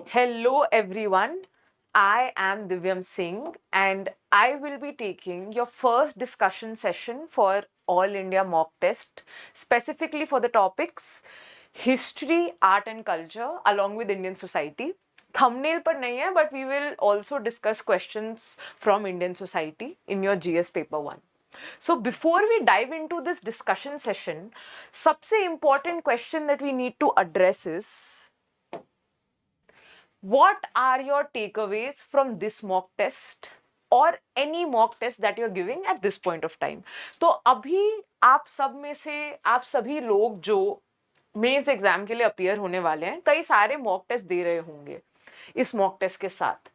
Hello everyone, I am Divyam Singh and I will be taking your first discussion session for All India Mock Test, specifically for the topics History, Art and Culture along with Indian Society. Thumbnail पर नहीं है, but we will also discuss questions from Indian Society in your GS paper 1. So before we dive into this discussion session, सबसे important question that we need to address is what are your takeaways from this mock test or any mock test that you're giving at this point of time? तो अभी आप सब में से आप सभी लोग जो मेंस एग्जाम के लिए अपियर होने वाले हैं, कई सारे मॉक टेस्ट दे रहे होंगे इस मॉक टेस्ट के साथ।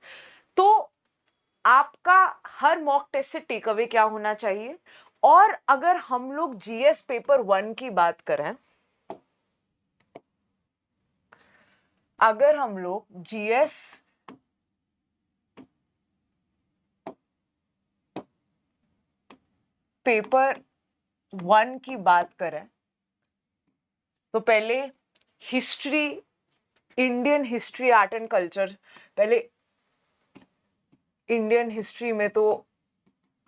तो आपका हर मॉक टेस्ट से टेक अवे क्या होना चाहिए? और अगर हम लोग जीएस पेपर 1 की बात करें, अगर हम लोग जीएस पेपर 1 की बात करें तो पहले history, Indian history, art and culture, पहले इंडियन हिस्ट्री में तो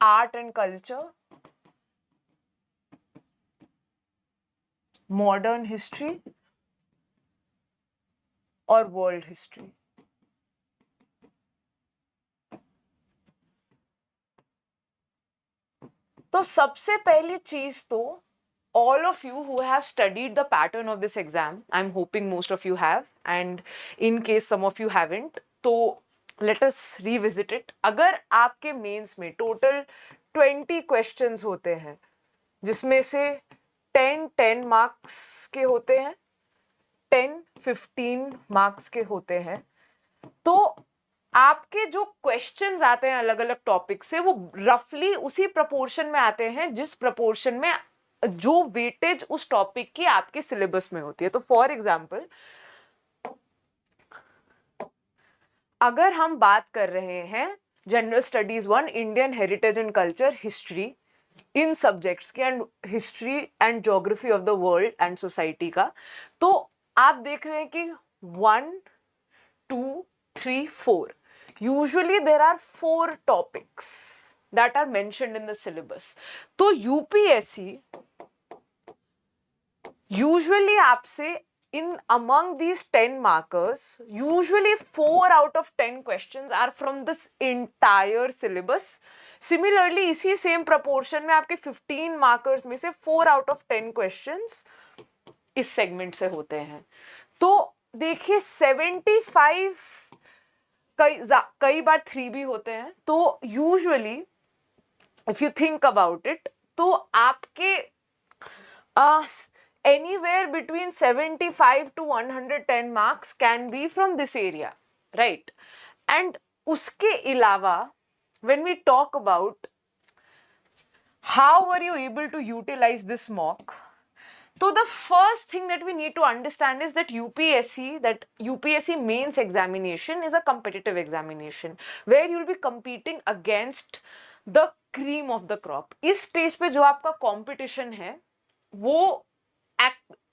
art and culture, modern history और वर्ल्ड हिस्ट्री। तो सबसे पहली चीज तो all of you who have studied the pattern of this exam, I'm hoping most of you have, and in case some of you haven't, तो let us revisit it. अगर आपके mains में total 20 questions होते हैं जिसमें से 10 marks के होते हैं, 15 मार्क्स के होते हैं, तो आपके जो क्वेश्चंस आते हैं अलग अलग टॉपिक से वो रफली उसी प्रपोर्शन में आते हैं जिस प्रपोर्शन में जो वेटेज उस टॉपिक की आपके सिलेबस में होती है। तो फॉर एग्जाम्पल अगर हम बात कर रहे हैं general studies 1 Indian heritage and culture history in subjects की and history and geography of the world and society का, तो आप देख रहे हैं कि 1 2 3 4 usually there are 4 topics that are mentioned in the syllabus. तो यूपीएससी usually आपसे in among these 10 markers, usually 4 out of 10 questions are from this entire syllabus. Similarly, इसी same proportion में आपके 15 markers में से 4 out of 10 questions इस segment से होते हैं। तो देखिए 75 कई बार 3 भी होते हैं। तो usually if you think about it, तो आपके anywhere between 75 to 110 marks can be from this area, right? And उसके अलावा when we talk about how were you able to utilize this mock, so the first thing that we need to understand is that UPSC mains examination is a competitive examination where you will be competing against the cream of the crop. इस stage पे जो आपका competition है वो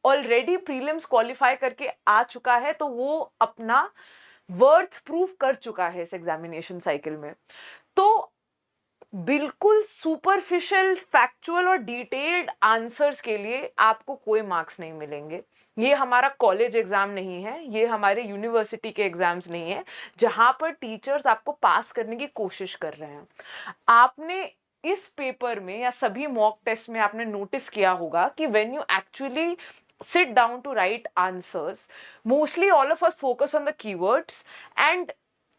already prelims qualify करके आ चुका है, तो वो अपना वर्थ प्रूफ कर चुका है इस एग्जामिनेशन साइकिल में। तो बिल्कुल सुपरफिशियल, फैक्चुअल और डिटेल्ड आंसर्स के लिए आपको कोई मार्क्स नहीं मिलेंगे। ये हमारा कॉलेज एग्जाम नहीं है, ये हमारे यूनिवर्सिटी के एग्जाम्स नहीं है जहां पर टीचर्स आपको पास करने की कोशिश कर रहे हैं। आपने इस पेपर में या सभी मॉक टेस्ट में आपने नोटिस किया होगा कि when you actually sit down to write answers, mostly all of us focus on the keywords and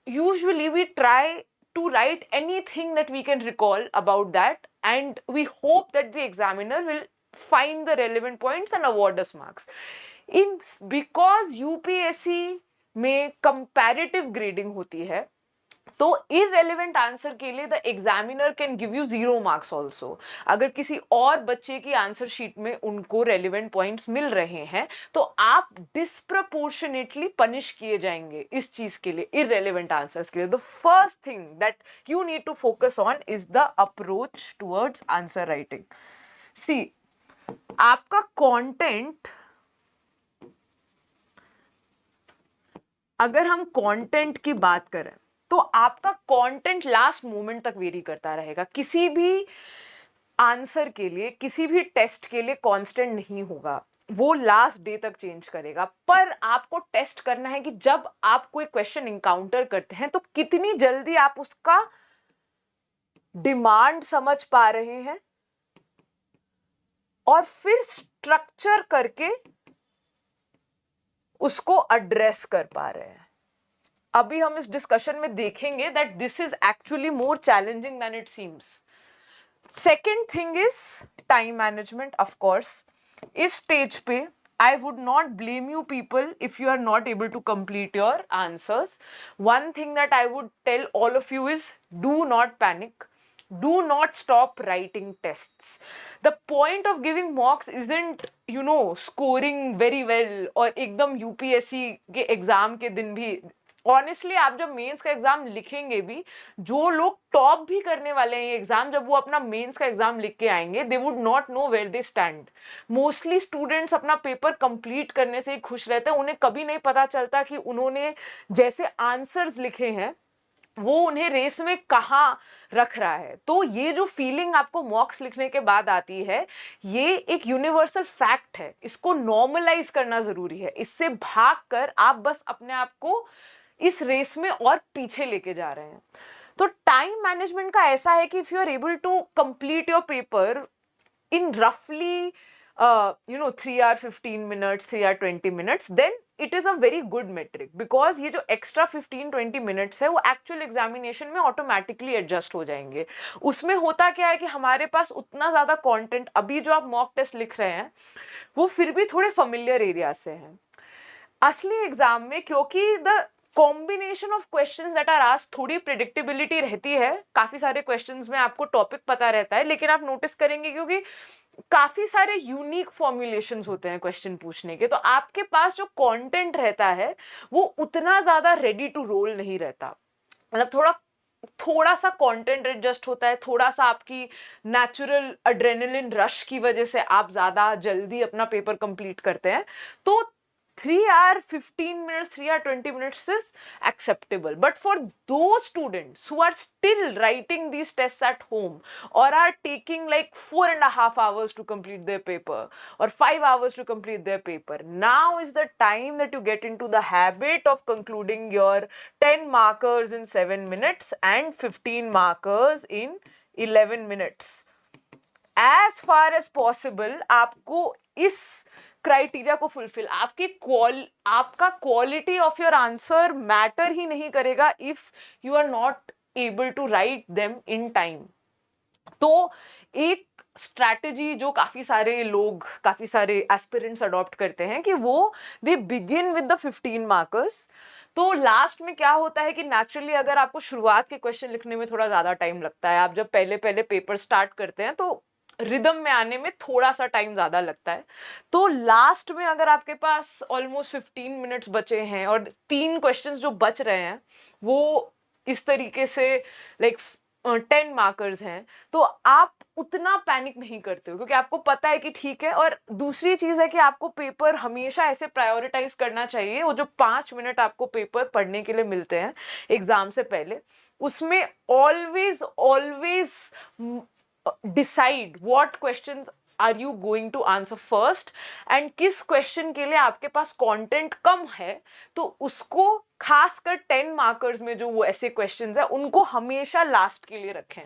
usually we try to write anything that we can recall about that, and we hope that the examiner will find the relevant points and award us marks. Because UPSC में comparative grading होती है, तो irrelevant answer के लिए the examiner can give you 0 marks also. अगर किसी और बच्चे की आंसर शीट में उनको रेलिवेंट पॉइंट्स मिल रहे हैं तो आप डिस्प्रपोर्शनेटली पनिश किए जाएंगे इस चीज के लिए, इररेलेवेंट आंसर्स के लिए। The first thing that you need to focus on is the approach towards answer writing. See, आपका कंटेंट अगर हम कंटेंट की बात करें तो आपका कंटेंट लास्ट मोमेंट तक वेरी करता रहेगा। किसी भी आंसर के लिए, किसी भी टेस्ट के लिए कांस्टेंट नहीं होगा, वो लास्ट डे तक चेंज करेगा। पर आपको टेस्ट करना है कि जब आप कोई क्वेश्चन इंकाउंटर करते हैं तो कितनी जल्दी आप उसका डिमांड समझ पा रहे हैं और फिर स्ट्रक्चर करके उसको एड्रेस कर पा रहे हैं। अभी हम इस डिस्कशन में देखेंगे that this is actually more challenging than it seems. Second thing is time management. Of course इस स्टेज पे I would not blame you people if you are not able to complete your answers. One thing that I would tell all of you is do not panic. Do not stop writing tests. The point of giving mocks isn't, you know, scoring very well or एकदम UPSC के exam के दिन भी। Honestly आप जब mains का exam लिखेंगे भी, जो लोग टॉप भी करने वाले हैं ये एग्जाम, जब वो अपना मेंस का एग्जाम लिख के आएंगे they would not know where they stand. Mostly students अपना पेपर कंप्लीट करने से ही खुश रहते हैं, उन्हें कभी नहीं पता चलता कि उन्होंने जैसे आंसर्स लिखे हैं वो उन्हें रेस में कहाँ रख रहा है। तो ये जो फीलिंग आपको मॉक्स लिखने के बाद आती है, ये एक यूनिवर्सल फैक्ट है, इसको नॉर्मलाइज करना जरूरी है। इससे भागकर आप बस अपने आप को इस रेस में और पीछे लेके जा रहे हैं। तो टाइम मैनेजमेंट का ऐसा है कि if you are able to complete your paper in रफली 3 hour 15 minutes, 3 hour 20 minutes, then it is a very good metric, because ये जो extra 15-20 minutes है वो actual examination में automatically adjust हो जाएंगे। उसमें होता क्या है कि हमारे पास उतना ज़्यादा content, अभी जो आप mock test लिख रहे हैं वो फिर भी थोड़े familiar area से हैं। असली एग्जाम में क्योंकि the combination of questions that are asked, थोड़ी प्रिडिक्टेबिलिटी रहती है, काफी सारे क्वेश्चंस में आपको टॉपिक पता रहता है, लेकिन आप नोटिस करेंगे क्योंकि काफी सारे यूनिक फॉर्मुलेशंस होते हैं क्वेश्चन पूछने के, तो आपके पास जो कंटेंट रहता है वो उतना ज्यादा रेडी टू रोल नहीं रहता। मतलब थोड़ा सा कंटेंट एडजस्ट होता है, थोड़ा सा आपकी नेचुरल एड्रेनलिन रश की वजह से आप ज्यादा जल्दी अपना पेपर कंप्लीट करते हैं। तो 3 hour 15 minutes, 3 hour 20 minutes is acceptable. But for those students who are still writing these tests at home or are taking like 4.5 hours to complete their paper or 5 hours to complete their paper, now is the time that you get into the habit of concluding your 10 markers in 7 minutes and 15 markers in 11 minutes. As far as possible आपको इस criteria को fulfil, आपका quality of your answer matter ही नहीं करेगा if you are not able to write them in time. तो एक strategy जो काफी सारे एस्पिरेंट्स अडॉप्ट करते हैं कि वो they begin with the 15 markers. तो लास्ट में क्या होता है कि नेचुरली अगर आपको शुरुआत के क्वेश्चन लिखने में थोड़ा ज्यादा टाइम लगता है, आप जब पहले पेपर स्टार्ट करते हैं तो रिदम में आने में थोड़ा सा टाइम ज्यादा लगता है। तो लास्ट में अगर आपके पास ऑलमोस्ट 15 मिनट्स बचे हैं और 3 क्वेश्चंस जो बच रहे हैं वो इस तरीके से लाइक 10 मार्कर्स हैं, तो आप उतना पैनिक नहीं करते हो क्योंकि आपको पता है कि ठीक है। और दूसरी चीज है कि आपको पेपर हमेशा ऐसे प्रायोरिटाइज करना चाहिए, वो जो 5 मिनट आपको पेपर पढ़ने के लिए मिलते हैं एग्जाम से पहले, उसमें always decide what questions are you going to answer first and किस क्वेश्चन के लिए आपके पास कंटेंट कम है, तो उसको खासकर 10 मार्कर्स में जो वो ऐसे क्वेश्चंस है उनको हमेशा लास्ट के लिए रखें,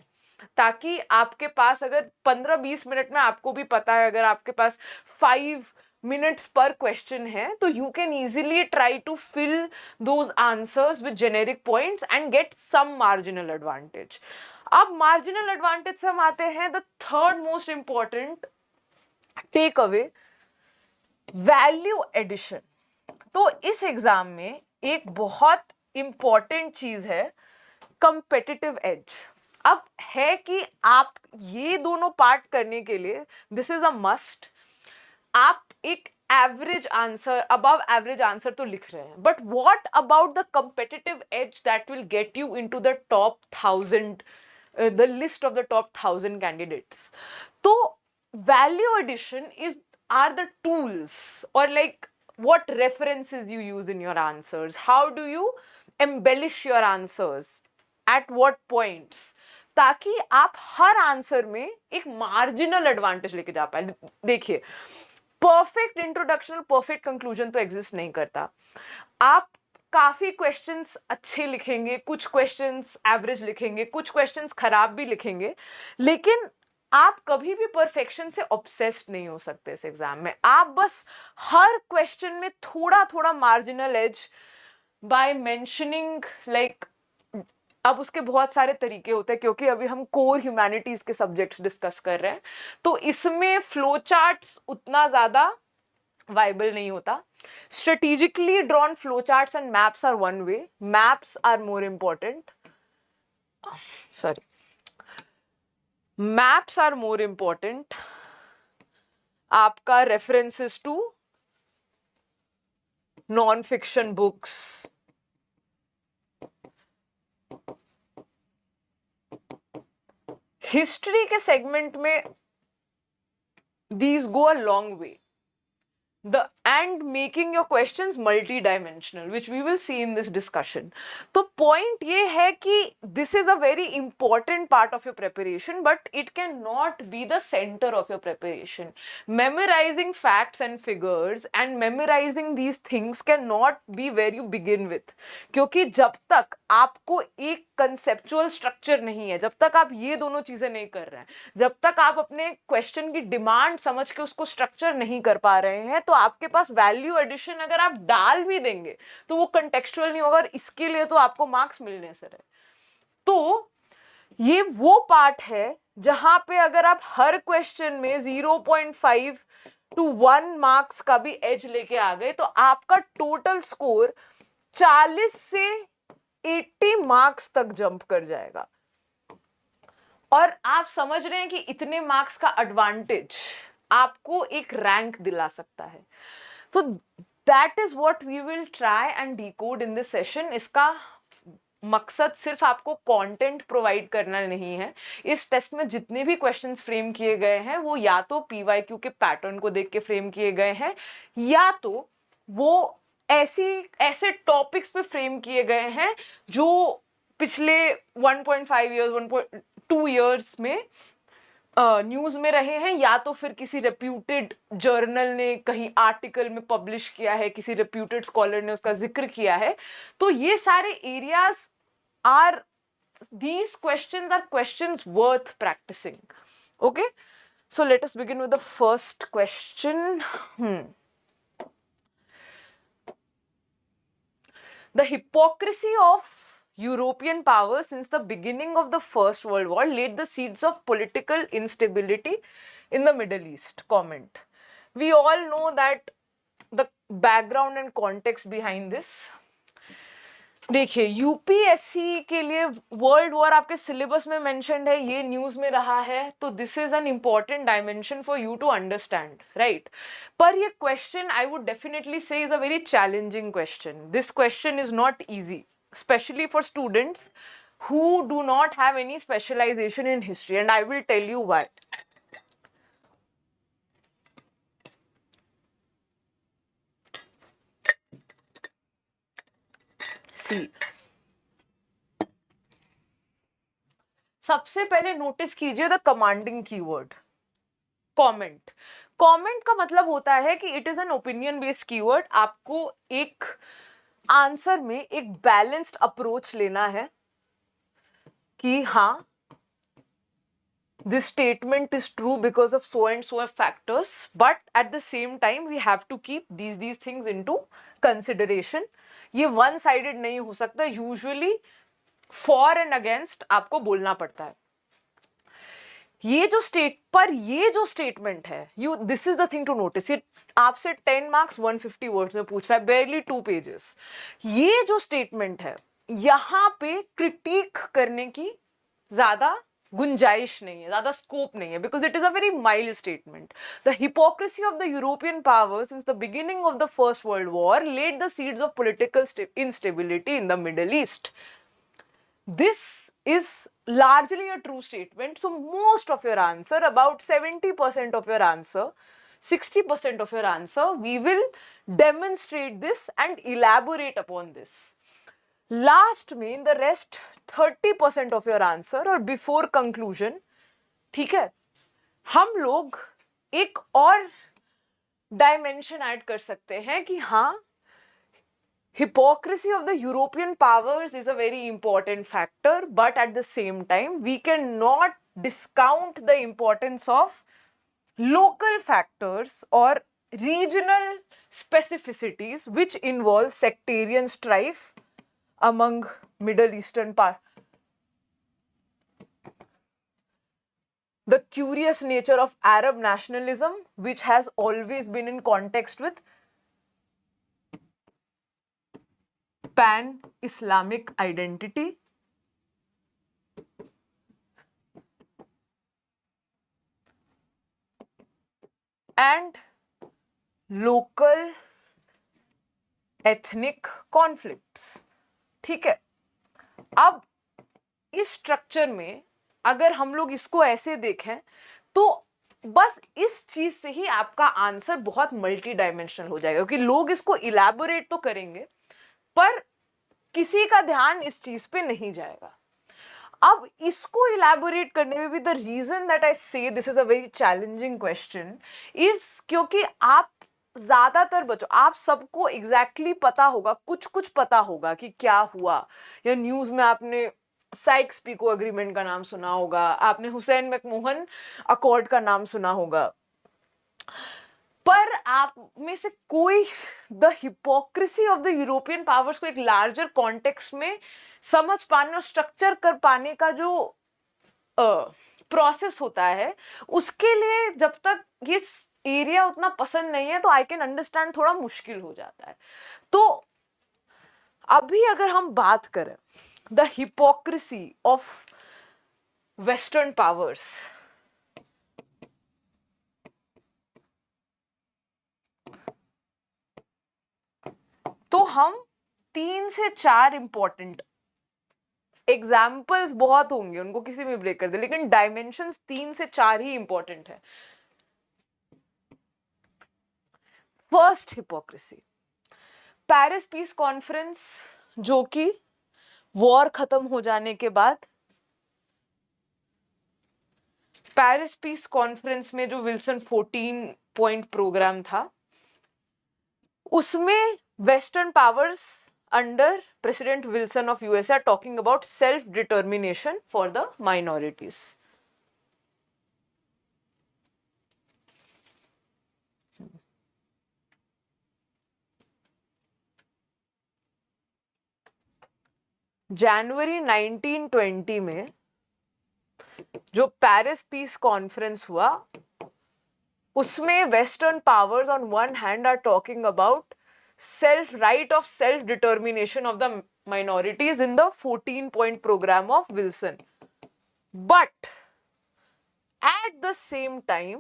ताकि आपके पास अगर 15-20 मिनट में, आपको भी पता है अगर आपके पास 5 minutes per question है तो you can easily try to fill those answers with generic points and get some marginal advantage. अब मार्जिनल एडवांटेज से हम आते हैं the third most important take away, value addition. तो इस एग्जाम में एक बहुत इंपॉर्टेंट चीज है कंपेटिटिव एज। अब है कि आप ये दोनों पार्ट करने के लिए दिस इज अ मस्ट, आप एक average answer, above average answer तो लिख रहे हैं, but what about the competitive edge that will get you into the top 1000, the list of the top 1000 candidates. So value addition are the tools or like what references you use in your answers, how do you embellish your answers, at what points, ताकि आप हर answer में एक marginal advantage लेके जा पाए. देखिए, perfect introduction और perfect conclusion तो एग्जिस्ट नहीं करता. आप काफी क्वेश्चंस अच्छे लिखेंगे, कुछ क्वेश्चंस एवरेज लिखेंगे, कुछ क्वेश्चंस खराब भी लिखेंगे, लेकिन आप कभी भी परफेक्शन से ऑब्सेस्ड नहीं हो सकते इस एग्जाम में. आप बस हर क्वेश्चन में थोड़ा थोड़ा marginal edge by mentioning, like, अब उसके बहुत सारे तरीके होते हैं क्योंकि अभी हम कोर ह्यूमैनिटीज के सब्जेक्ट्स डिस्कस कर रहे हैं, तो इसमें फ्लो चार्ट्स उतना ज्यादा वाइबल नहीं होता. Strategically drawn flowcharts and maps are one way. Maps are more important. Sorry. Maps are more important. आपका references to non-fiction books. History के segment में these go a long way. And making your questions multi-dimensional, which we will see in this discussion. तो point ये है कि this is a very important part of your preparation, but it cannot be the center of your preparation. Memorizing facts and figures and memorizing these things cannot be where you begin with. क्योंकि जब तक आपको एक conceptual structure नहीं है, जब तक आप ये दोनों चीजें नहीं कर रहे हैं, जब तक आप अपने question की demand समझ के उसको structure नहीं कर पा रहे हैं, तो आपके पास वैल्यू एडिशन अगर आप डाल भी देंगे तो वो कंटेक्चुअल नहीं होगा, और इसके लिए तो आपको मार्क्स मिलने से रहे. तो ये वो पार्ट है जहां पे अगर आप हर क्वेश्चन में 0.5 to 1 मार्क्स का भी एज लेके आ गए तो आपका टोटल स्कोर 40 से 80 मार्क्स तक जंप कर जाएगा. और आप समझ रहे हैं कि इतने मार्क्स का एडवांटेज आपको एक रैंक दिला सकता है. तो that is what we will try and decode in this session. इसका मकसद सिर्फ आपको कंटेंट प्रोवाइड करना नहीं है. इस टेस्ट में जितने भी क्वेश्चंस फ्रेम किए गए हैं वो या तो पीवाईक्यू के पैटर्न को देख के फ्रेम किए गए हैं, या तो वो ऐसे टॉपिक्स पे फ्रेम किए गए हैं जो पिछले 1.5 इयर्स 1.2 इयर्स में न्यूज में रहे हैं, या तो फिर किसी रेप्यूटेड जर्नल ने कहीं आर्टिकल में पब्लिश किया है, किसी रेप्यूटेड स्कॉलर ने उसका जिक्र किया है. तो ये सारे areas are, these questions are questions worth practicing. Okay, so let us begin with the first question. The hypocrisy of European powers since the beginning of the First World War laid the seeds of political instability in the Middle East. Comment. We all know that the background and context behind this. देखिए, UPSC के लिए world war आपके syllabus में mentioned है, ये news में रहा है, तो this is an important dimension for you to understand, right. पर ये question I would definitely say is a very challenging question. This question is not easy, especially for students who do not have any specialization in history, and I will tell you why. See, सबसे पहले notice कीजिए the commanding keyword comment. Comment का मतलब होता है कि it is an opinion based keyword. आपको एक आंसर में एक बैलेंस्ड अप्रोच लेना है कि हाँ, this statement is true because of so and so factors, but at the same time we have to keep these things into consideration. ये one sided नहीं हो सकता. यूजुअली फॉर एंड अगेंस्ट आपको बोलना पड़ता है. ये जो स्टेटमेंट है, this is the thing to notice. ये आपसे 10 मार्क्स 150 वर्ड्स में पूछ रहा है, बेयरली 2 पेजेस. ये जो स्टेटमेंट है, यहां पे क्रिटिक करने की ज्यादा गुंजाइश नहीं है, ज्यादा स्कोप नहीं है, because it is a very mild statement. The hypocrisy of the European powers since the beginning of the First World War led the seeds of political instability in the Middle East. This is largely a true statement. So most of your answer, about 70% of your answer, 60% of your answer, we will demonstrate this and elaborate upon this. Last में in the rest 30% of your answer और before conclusion, ठीक है, हम लोग एक और dimension add कर सकते हैं कि हाँ, hypocrisy of the European powers is a very important factor, but at the same time, we cannot discount the importance of local factors or regional specificities which involve sectarian strife among Middle Eastern the curious nature of Arab nationalism, which has always been in context with pan-Islamic identity, and local ethnic conflicts. ठीक है, अब इस structure में अगर हम लोग इसको ऐसे देखें तो बस इस चीज से ही आपका आंसर बहुत मल्टी डायमेंशनल हो जाएगा, क्योंकि लोग इसको इलैबोरेट तो करेंगे पर किसी का ध्यान इस चीज पे नहीं जाएगा. अब इसको इलैबोरेट करने में भी द रीजन दैट आई से this is a very challenging question is क्योंकि आप ज्यादातर बच्चों, आप सबको एग्जैक्टली पता होगा, कुछ पता होगा कि क्या हुआ, या न्यूज में आपने साइक्स पिको एग्रीमेंट का नाम सुना होगा, आपने हुसैन मैकमोहन अकॉर्ड का नाम सुना होगा, पर आप में से कोई the hypocrisy of the European powers को एक लार्जर कॉन्टेक्स्ट में समझ पाने और स्ट्रक्चर कर पाने का जो प्रोसेस होता है, उसके लिए जब तक ये एरिया उतना पसंद नहीं है तो आई कैन अंडरस्टैंड थोड़ा मुश्किल हो जाता है. तो अभी अगर हम बात करें the hypocrisy of western powers, तो हम 3 से 4 इंपॉर्टेंट एग्जाम्पल्स बहुत होंगे, उनको किसी में ब्रेक कर दे, लेकिन डायमेंशंस 3 से 4 ही इंपॉर्टेंट है. First hypocrisy, Paris peace conference, जो कि वॉर खत्म हो जाने के बाद पेरिस पीस कॉन्फ्रेंस में जो विल्सन 14 पॉइंट प्रोग्राम था, उसमें western powers under President Wilson of USA are talking about self determination for the minorities. जनवरी 1920 में जो पेरिस पीस कॉन्फ्रेंस हुआ, उसमें western powers on one hand are talking about self right of self determination of the minorities in the 14 point program of Wilson, but at the same time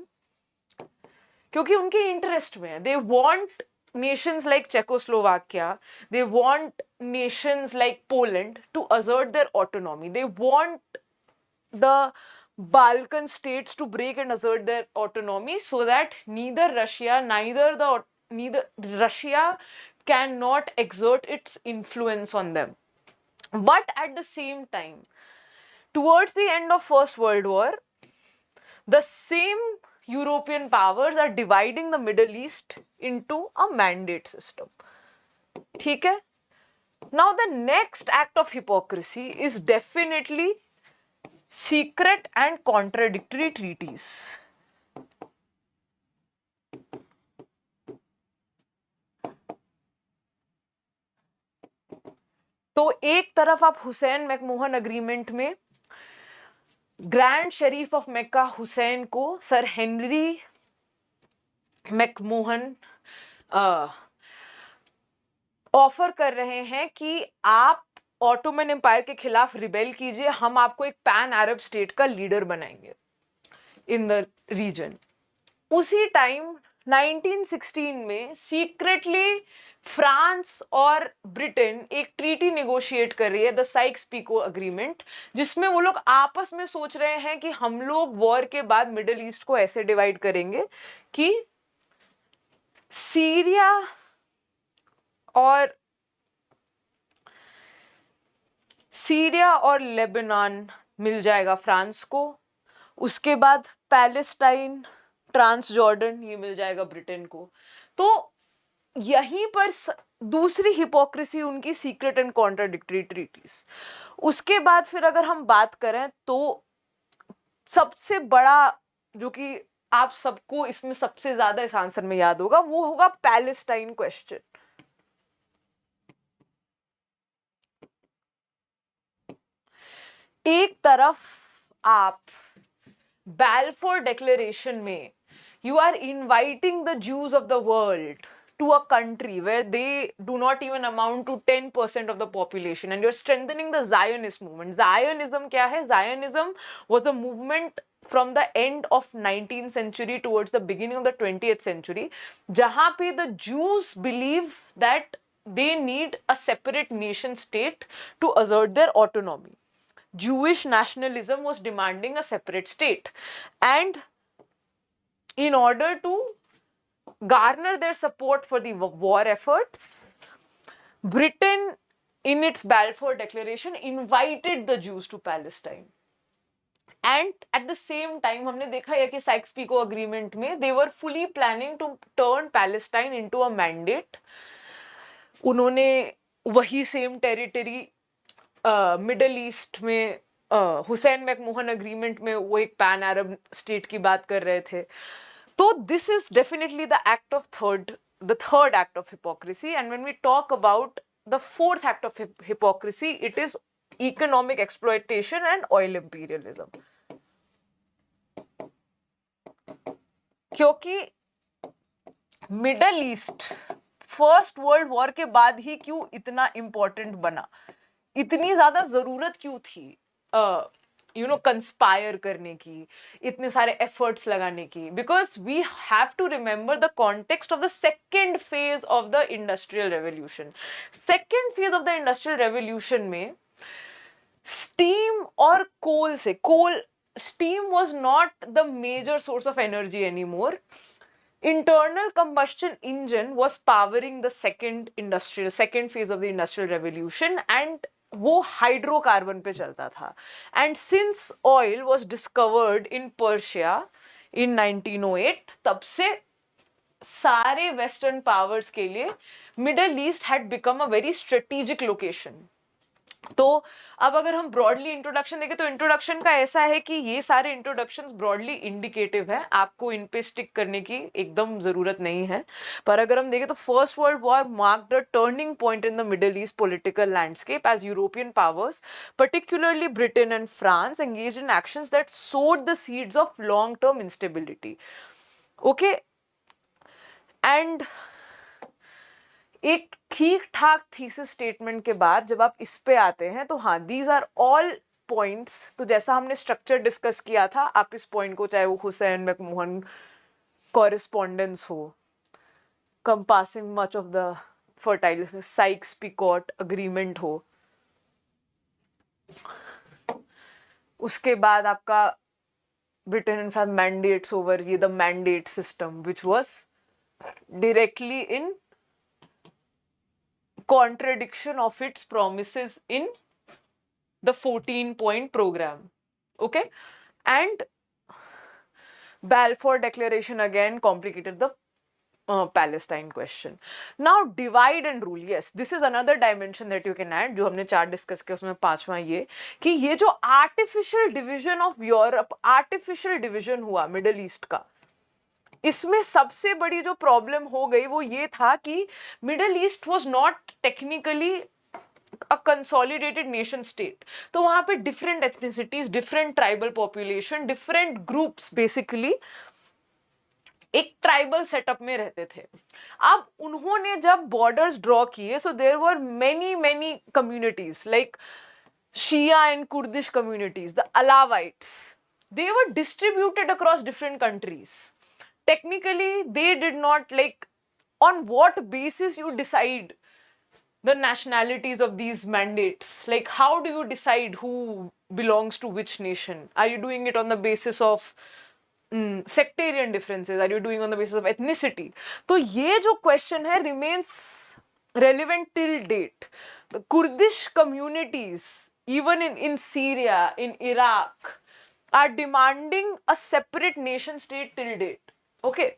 क्योंकि उनके interest में है, they want nations like Czechoslovakia, they want nations like Poland to assert their autonomy, they want the Balkan states to break and assert their autonomy so that neither Russia cannot exert its influence on them. But at the same time, towards the end of First World War, the same European powers are dividing the Middle East into a mandate system. ठीक है? Now the next act of hypocrisy is definitely secret and contradictory treaties. तो एक तरफ आप Hussain McMahon agreement में grand Sharif of मक्का हुसैन को sir Henry McMahon offer कर रहे हैं कि आप ऑटोमन एम्पायर के खिलाफ रिबेल कीजिए, हम आपको एक पैन अरब स्टेट का लीडर बनाएंगे इन द रीजन. उसी टाइम 1916 में सीक्रेटली फ्रांस और ब्रिटेन एक ट्रीटी नेगोशिएट कर रही है, द साइक्स पिको एग्रीमेंट, जिसमें वो लोग आपस में सोच रहे हैं कि हम लोग वॉर के बाद मिडिल ईस्ट को ऐसे डिवाइड करेंगे कि सीरिया और सीरिया और लेबनान मिल जाएगा फ्रांस को, उसके बाद पैलेस्टाइन, ट्रांस जॉर्डन ये मिल जाएगा ब्रिटेन को। तो यहीं पर दूसरी हिपोक्रेसी उनकी सीक्रेट एंड कॉन्ट्राडिक्टरी ट्रीटीज। उसके बाद फिर अगर हम बात करें तो सबसे बड़ा जो कि आप सबको इसमें सबसे ज्यादा इस आंसर में याद होगा वो होगा पैलेस्टाइन क्वेश्चन। एक तरफ आप बैलफोर डिक्लेरेशन में you are inviting the Jews of the world to a country where they do not even amount to 10% of the population, and you're strengthening the Zionist movement. Zionism क्या है? Zionism was a movement from the end of 19th century towards the beginning of the 20th century, जहाँ पे the Jews believe that they need a separate nation state to assert their autonomy. Jewish nationalism was demanding a separate state, and in order to garner their support for the war efforts, Britain in its Balfour Declaration invited the Jews to Palestine. And at the same time हमने देखा है कि Sikes-pico agreement में they were fully planning to turn Palestine into a mandate. उन्होंने वही same territory middle east में Hussain McMahon agreement में वो एक पैन अरब स्टेट की बात कर रहे थे। तो this is definitely the third act of hypocrisy, and when we talk about the fourth act of hypocrisy, it is economic exploitation and oil imperialism. क्योंकि middle east first World war के बाद ही क्यों इतना इंपॉर्टेंट बना, इतनी ज्यादा जरूरत क्यों थी कंस्पायर करने की, इतने सारे एफर्ट्स लगाने की? Because we have to remember the context of the second phase of the industrial revolution. Second phase of the industrial revolution में स्टीम और steam was not the major source of energy any more. Internal combustion engine was powering the second phase of the industrial revolution, and वो hydrocarbon पे चलता था। And since oil was discovered in Persia in 1908, तब से सारे western powers के लिए Middle East had become a very strategic location. तो अब अगर हम ब्रॉडली इंट्रोडक्शन देखें तो इंट्रोडक्शन का ऐसा है कि ये सारे इंट्रोडक्शंस ब्रॉडली इंडिकेटिव है, आपको इन पे स्टिक करने की एकदम जरूरत नहीं है। पर अगर हम देखें तो First World War marked a turning point in the Middle East political landscape as European powers, particularly Britain and France, engaged in actions that sowed the seeds of long-term instability. Okay, and एक ठीक ठाक thesis statement के बाद जब आप इस पे आते हैं तो हाँ, दीज आर ऑल पॉइंट्स। तो जैसा हमने स्ट्रक्चर डिस्कस किया था, आप इस पॉइंट को चाहे वो हुसैन मैकमोहन कॉरेस्पॉन्डेंस हो, compassing much of the fertile Sykes Picot agreement हो, उसके बाद आपका Britain and France mandates over ये the mandate system which was directly in contradiction of its promises in the 14-point program. Okay, and Balfour Declaration again complicated the Palestine question. Now divide and rule, yes, this is another dimension that you can add, जो हमने चार discuss किया उसमें पांचवा ये कि ये जो artificial division of Europe, artificial division हुआ मिडल ईस्ट का, इसमें सबसे बड़ी जो प्रॉब्लम हो गई वो ये था कि Middle East was not technically a consolidated nation state. तो वहां पे different ethnicities, different tribal population, different groups basically एक ट्राइबल सेटअप में रहते थे। अब उन्होंने जब बॉर्डर्स ड्रॉ किए, so there were many communities like Shia and Kurdish communities, the Alawites, they were distributed across different countries. Technically they did not, like, on what basis you decide the nationalities of these mandates? Like, how do you decide who belongs to which nation? Are you doing it on the basis of sectarian differences? Are you doing on the basis of ethnicity? तो ये जो question है remains relevant till date. The Kurdish communities, even in Syria, in Iraq, are demanding a separate nation state till date. Okay.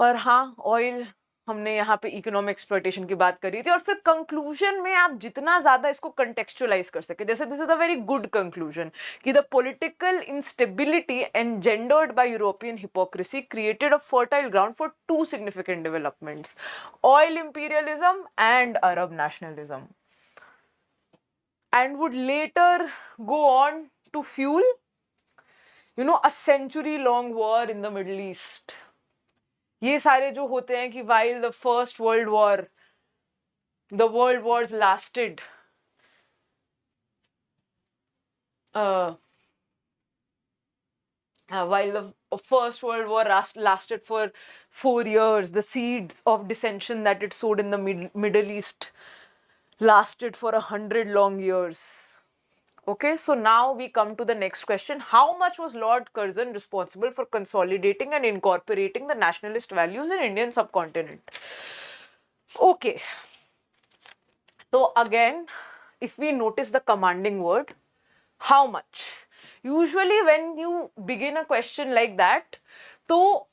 और हाँ, oil हमने यहाँ पे economic exploitation की बात करी थी, और फिर कंक्लूजन में आप जितना ज्यादा इसको कंटेक्चुअलाइज कर सके, जैसे this is a very good conclusion कि the political instability engendered by European hypocrisy created a fertile ground for two significant developments: oil imperialism and Arab nationalism, and would later go on to fuel, a century-long war in the Middle East. ये सारे जो होते हैं कि while the first world war, the world wars lasted while the first world war lasted for 4 years, the seeds of dissension that it sowed in the Middle East lasted for 100 long years. Okay, so now we come to the next question. How much was Lord Curzon responsible for consolidating and incorporating the nationalist values in Indian subcontinent? Okay. So again, if we notice the commanding word, how much? Usually when you begin a question like that, so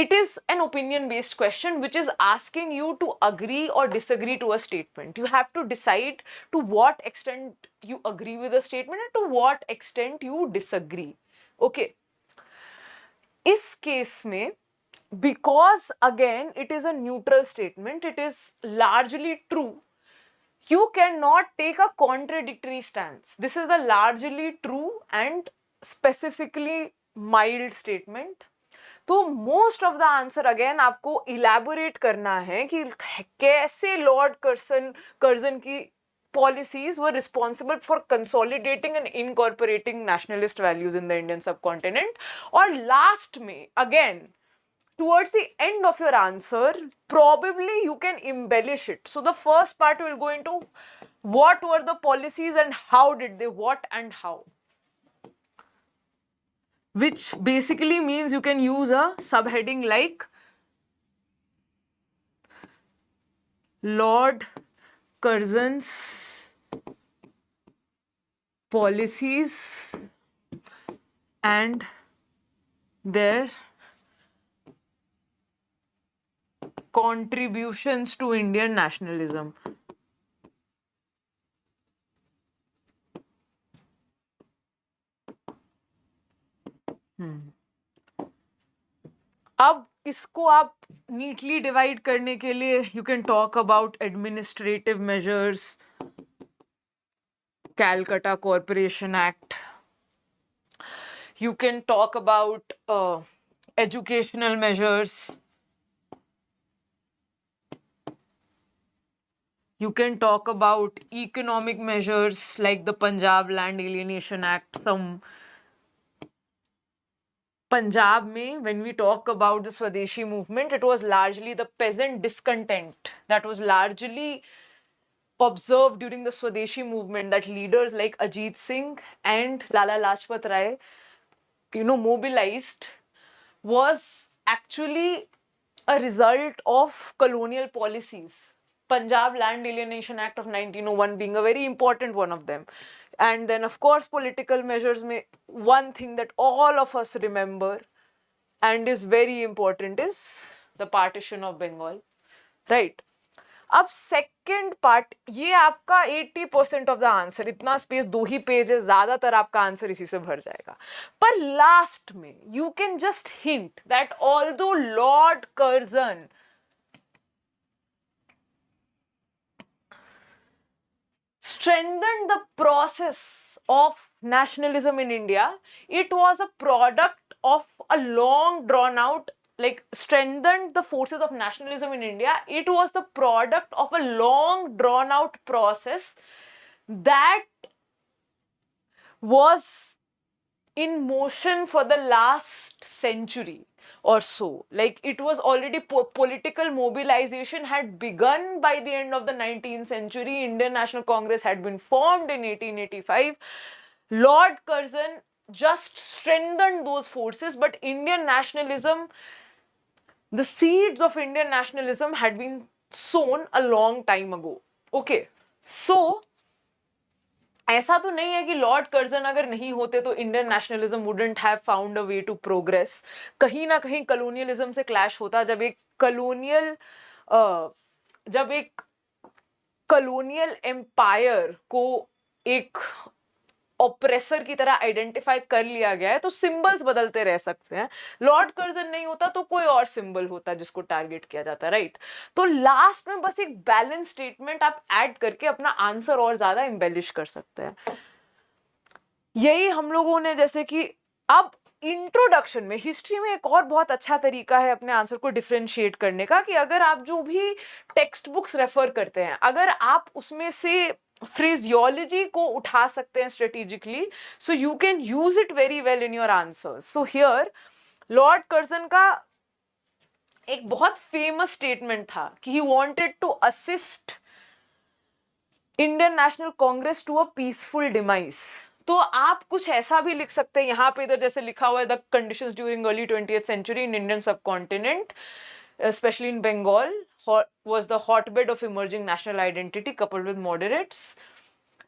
it is an opinion-based question which is asking you to agree or disagree to a statement. You have to decide to what extent you agree with a statement and to what extent you disagree. Okay. इस case में, because again it is a neutral statement, it is largely true, you cannot take a contradictory stance. This is a largely true and specifically mild statement. तो most of the answer again आपको elaborate करना है कि कैसे Lord Curzon की policies were responsible for consolidating and incorporating nationalist values in the Indian subcontinent. और last में again towards the end of your answer, probably you can embellish it. So the first part will go into what were the policies and how did they, what and how. Which basically means you can use a subheading like Lord Curzon's policies and their contributions to Indian nationalism. अब इसको आप neatly divide करने के लिए you can talk about administrative measures, Calcutta corporation act, you can talk about educational measures, you can talk about economic measures like the Punjab Land Alienation Act. Some Punjab mein, when we talk about the Swadeshi movement, it was largely the peasant discontent that was largely observed during the Swadeshi movement, that leaders like Ajit Singh and Lala Lajpat Rai, mobilized, was actually a result of colonial policies. Punjab Land Alienation Act of 1901 being a very important one of them. And then of course political measures में one thing that all of us remember and is very important is the partition of Bengal, right? अब second part, ये आपका 80% of the answer, इतना space 2 ही page है, ज्यादातर आपका answer इसी से भर जाएगा. पर लास्ट में you can just hint that although Lord Curzon strengthened the process of nationalism in India, it was a product of a long drawn out, like strengthened the forces of nationalism in India. It was the product of a long drawn out process that was in motion for the last century or so. Like it was already political mobilization had begun by the end of the 19th century. Indian National Congress had been formed in 1885. Lord Curzon just strengthened those forces, but Indian nationalism the seeds of Indian nationalism had been sown a long time ago. Okay, so ऐसा तो नहीं है कि Lord Curzon अगर नहीं होते तो Indian nationalism wouldn't have found a way to progress. कहीं ना कहीं कलोनियलिज्म से क्लैश होता. जब एक कलोनियल एम्पायर को एक ऑप्रेसर की तरह आइडेंटिफाई कर लिया गया है तो सिंबल्स बदलते रह सकते हैं. लॉर्ड कर्जन नहीं होता तो कोई और सिंबल होता जिसको टारगेट किया जाता, राइट? तो लास्ट में बस एक बैलेंस स्टेटमेंट आप ऐड करके अपना आंसर और ज्यादा एम्बेलिश कर सकते हैं. यही हम लोगों ने, जैसे कि अब इंट्रोडक्शन में, हिस्ट्री में एक और बहुत अच्छा तरीका है अपने आंसर को डिफरेंशिएट करने का कि अगर आप जो भी टेक्स्ट बुक्स रेफर करते हैं, अगर आप उसमें से फ्रेजियोलॉजी को उठा सकते हैं strategically, so you can use it very well in your answers. So here Lord Curzon का एक बहुत फेमस स्टेटमेंट था कि he wanted to assist Indian National Congress to a peaceful demise. तो आप कुछ ऐसा भी लिख सकते हैं यहाँ पे, इधर जैसे लिखा हुआ है the conditions during early 20th century in Indian subcontinent especially in Bengal was the hotbed of emerging national identity coupled with moderates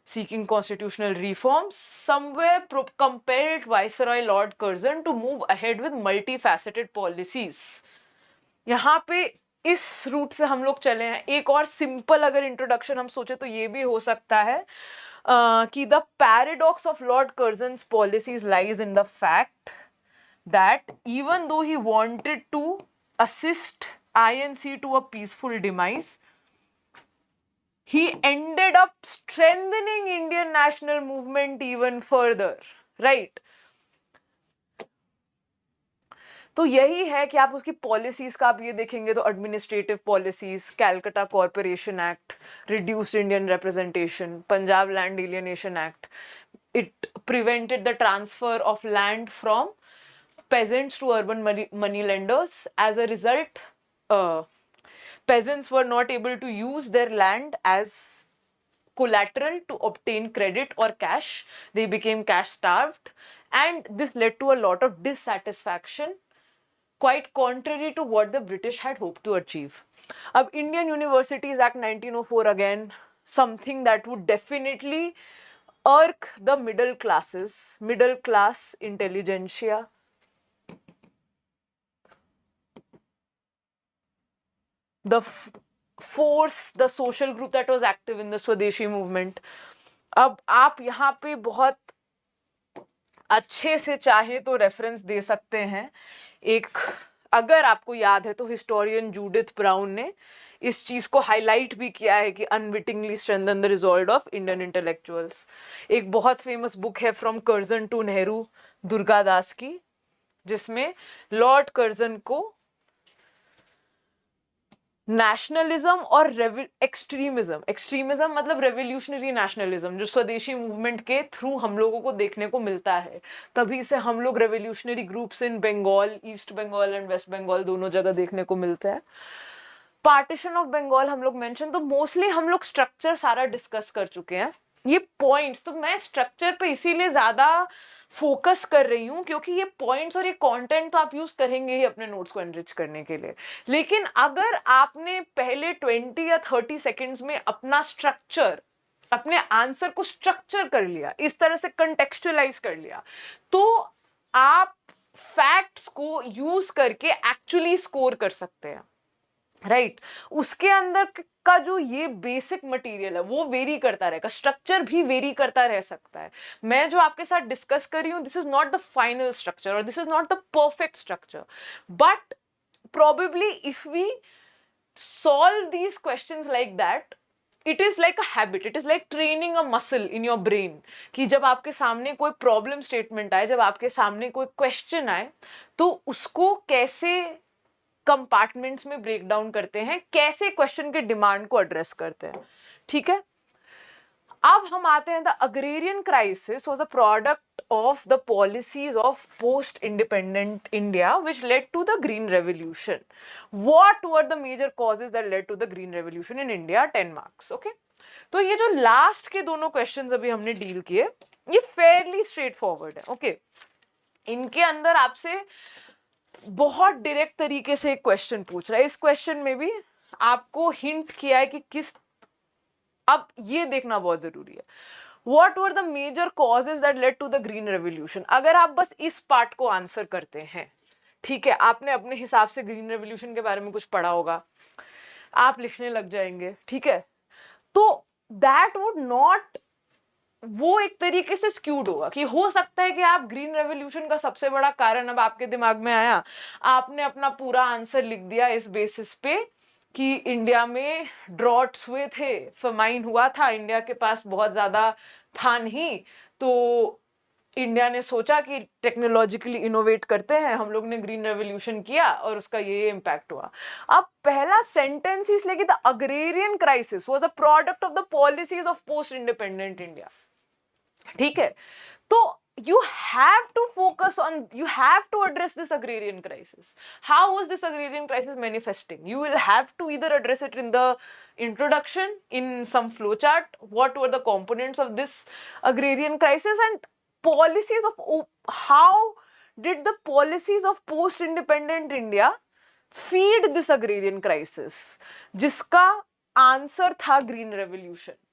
seeking constitutional reforms. Somewhere compelled Viceroy Lord Curzon to move ahead with multifaceted policies. यहाँ पे इस root से हम लोग चले हैं. एक और सिंपल अगर इंट्रोडक्शन हम सोचे तो ये भी हो सकता है कि the paradox of Lord Curzon's policies lies in the fact that even though he wanted to assist INC to a peaceful demise, he ended up strengthening Indian national movement even further, right? तो यही है कि आप उसकी policies का आप ये देखेंगे तो administrative policies, Calcutta corporation act, reduced Indian representation, Punjab land alienation act, it prevented the transfer of land from peasants to urban money lenders. As a result, peasants were not able to use their land as collateral to obtain credit or cash. They became cash starved, and this led to a lot of dissatisfaction, quite contrary to what the British had hoped to achieve. Ab Indian Universities Act 1904, again something that would definitely irk the middle classes, middle class intelligentsia. The force, the social group that was active in the Swadeshi movement. अब आप यहाँ पे बहुत अच्छे से चाहे तो reference दे सकते हैं. एक अगर आपको याद है तो हिस्टोरियन जूडिथ ब्राउन ने इस चीज को हाईलाइट भी किया है कि unwittingly strengthen the resolve of Indian intellectuals. एक बहुत फेमस बुक है from Curzon to Nehru, Durgadas की, जिसमें लॉर्ड कर्जन को नेशनलिज्म और एक्सट्रीमिज्म मतलब रेवोल्यूशनरी नेशनलिज्म जो स्वदेशी मूवमेंट के थ्रू हम लोगों को देखने को मिलता है. तभी से हम लोग revolutionary groups in Bengal, East Bengal and West Bengal दोनों जगह देखने को मिलते हैं. पार्टीशन ऑफ बंगाल हम लोग मेंशन, तो मोस्टली हम लोग स्ट्रक्चर सारा डिस्कस कर चुके हैं. ये पॉइंट्स तो मैं स्ट्रक्चर पे इसीलिए ज्यादा फोकस कर रही हूँ क्योंकि ये पॉइंट्स और ये कंटेंट तो आप यूज करेंगे ही अपने नोट्स को एनरिच करने के लिए. लेकिन अगर आपने पहले 20 या 30 सेकेंड्स में अपना स्ट्रक्चर, अपने आंसर को स्ट्रक्चर कर लिया, इस तरह से कंटेक्चुअलाइज कर लिया, तो आप फैक्ट्स को यूज करके एक्चुअली स्कोर कर सकते हैं, राइट? उसके अंदर का जो ये बेसिक मटेरियल है वो वेरी करता रहेगा, स्ट्रक्चर भी वेरी करता रह सकता है. मैं जो आपके साथ डिस्कस कर रही हूँ, this is not the final structure और this is not the perfect structure, but probably if we solve these questions like that, it is like a habit, it is like training a muscle in your brain कि जब आपके सामने कोई problem statement आए, जब आपके सामने कोई क्वेश्चन आए, तो उसको कैसे कंपार्टमेंट्स में ब्रेक डाउन करते हैं, कैसे क्वेश्चन के डिमांड को एड्रेस करते हैं. ठीक है, अब हम आते हैं the agrarian crisis was a product of the policies of post independent India which led to the green revolution. What were the major causes that led to the green revolution in India? 10 marks. Okay, तो ये जो last के दोनों questions अभी हमने deal किए, ये Fairlie straight forward है. ओके, इनके अंदर आपसे बहुत डायरेक्ट तरीके से एक क्वेश्चन पूछ रहा है। इस क्वेश्चन में भी आपको हिंट किया है कि किस, अब ये देखना बहुत जरूरी है, What were the major causes that led to the green revolution? अगर आप बस इस पार्ट को आंसर करते हैं, ठीक है, आपने अपने हिसाब से ग्रीन रेवोल्यूशन के बारे में कुछ पढ़ा होगा, आप लिखने लग जाएंगे, ठीक है, तो दैट वुड नॉट, वो एक तरीके से स्क्यूड होगा कि हो सकता है कि आप ग्रीन रेवोल्यूशन का सबसे बड़ा कारण अब आपके दिमाग में आया, आपने अपना पूरा आंसर लिख दिया इस बेसिस पे कि इंडिया में ड्रॉट्स हुए थे, फमाइन हुआ था, इंडिया के पास बहुत ज्यादा था नहीं, तो इंडिया ने सोचा कि टेक्नोलॉजिकली इनोवेट करते हैं, हम लोग ने ग्रीन रेवोल्यूशन किया और उसका ये इम्पैक्ट हुआ। अब पहला सेंटेंस ही इसलिए कि the agrarian crisis was a product of the policies of post independent India, ठीक है, तो you have to focus on, you have to address this agrarian crisis. How was this agrarian crisis manifesting? You will have to either address it in the introduction, in some flowchart, what were the components of this agrarian crisis, and policies of, how did the policies of post independent India feed this agrarian crisis, जिसका answer था green revolution,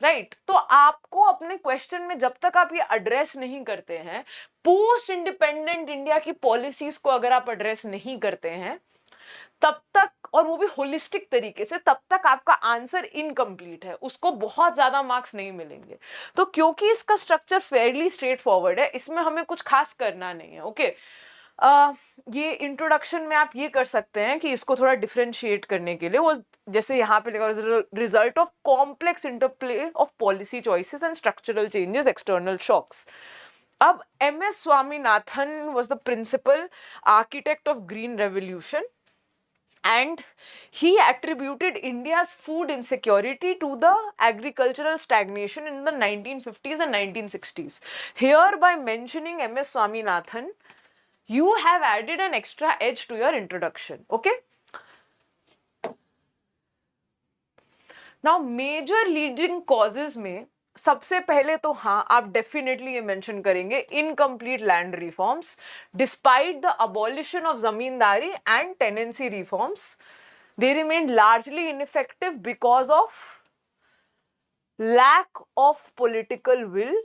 right. तो आपको अपने question में जब तक आप ये एड्रेस नहीं करते हैं, पोस्ट इंडिपेंडेंट इंडिया की पॉलिसीज को अगर आप एड्रेस नहीं करते हैं, तब तक, और वो भी होलिस्टिक तरीके से, तब तक आपका आंसर इनकम्प्लीट है, उसको बहुत ज्यादा मार्क्स नहीं मिलेंगे। तो क्योंकि इसका स्ट्रक्चर फेयरली स्ट्रेट फॉरवर्ड है, इसमें हमें कुछ खास करना नहीं है, ओके। ये इंट्रोडक्शन में आप ये कर सकते हैं कि इसको थोड़ा डिफरेंशिएट करने के लिए, वो जैसे यहाँ पे लिखा है, result of complex interplay of policy choices and structural changes, external shocks. अब MS Swaminathan was the principal architect of green revolution, and he attributed India's food insecurity to the agricultural stagnation in the 1950s and 1960s. Here, by mentioning MS Swaminathan, you have added an extra edge to your introduction, okay? Now, major leading causes में सबसे पहले तो हाँ, आप definitely ये mention करेंगे incomplete land reforms, despite the abolition of zamindari and tenancy reforms, they remain largely ineffective because of lack of political will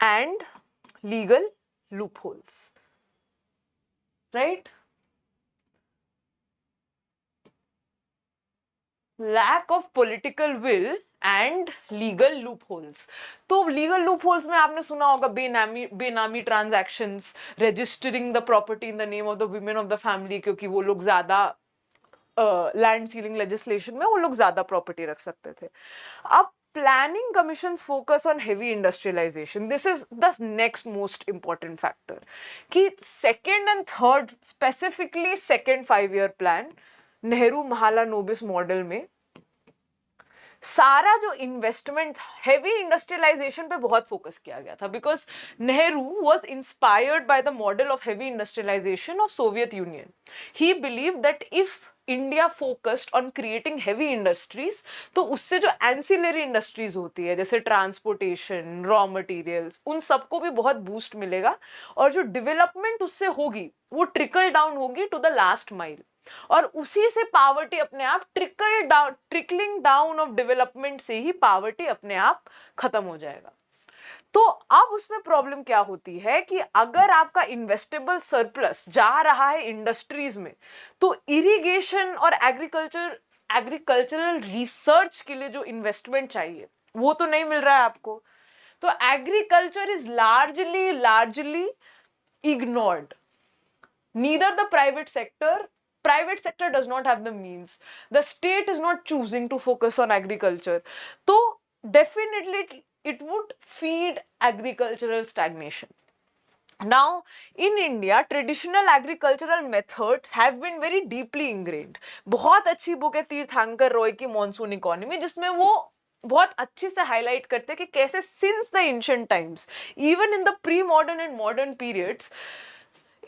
and legal loopholes, right? Lack of political will and legal loopholes. तो legal loopholes में आपने सुना होगा बेनामी transactions, registering the property in the name of the women of the family, क्योंकि वो लोग ज्यादा लैंड सीलिंग लेजिस्लेशन में वो लोग ज्यादा प्रॉपर्टी रख सकते थे। अब planning commissions focus on heavy industrialization. This is the next most important factor. कि second and third, specifically second 5-year plan, Nehru Mahalanobis model में सारा जो इन्वेस्टमेंट हेवी इंडस्ट्रियलाइजेशन पे बहुत फोकस किया गया था, because Nehru was inspired by the model of heavy industrialization of Soviet Union. He believe that if India focused on creating heavy industries, तो उससे जो एंसिलरी इंडस्ट्रीज होती है जैसे ट्रांसपोर्टेशन, रॉ मटेरियल्स, उन सबको भी बहुत बूस्ट मिलेगा, और जो डेवलपमेंट उससे होगी वो ट्रिकल डाउन होगी टू द लास्ट माइल, और उसी से पावर्टी अपने आप ट्रिकलिंग डाउन ऑफ डेवलपमेंट से ही पावर्टी अपने आप खत्म हो जाएगा। तो अब उसमें प्रॉब्लम क्या होती है कि अगर आपका इन्वेस्टेबल सरप्लस जा रहा है इंडस्ट्रीज में, तो इरिगेशन और एग्रीकल्चरल रिसर्च के लिए जो इन्वेस्टमेंट चाहिए वो तो नहीं मिल रहा है आपको। तो agriculture is largely ignored. Neither the private sector does not have the means. The state is not choosing to focus on agriculture. So definitely it would feed agricultural stagnation. Now, in India, traditional agricultural methods have been very deeply ingrained. बहुत अच्छी book है तीर्थंकर रॉय की monsoon economy, जिसमें वो बहुत अच्छे से हाईलाइट करते हैं कि कैसे since the ancient times, even in the pre modern and modern periods,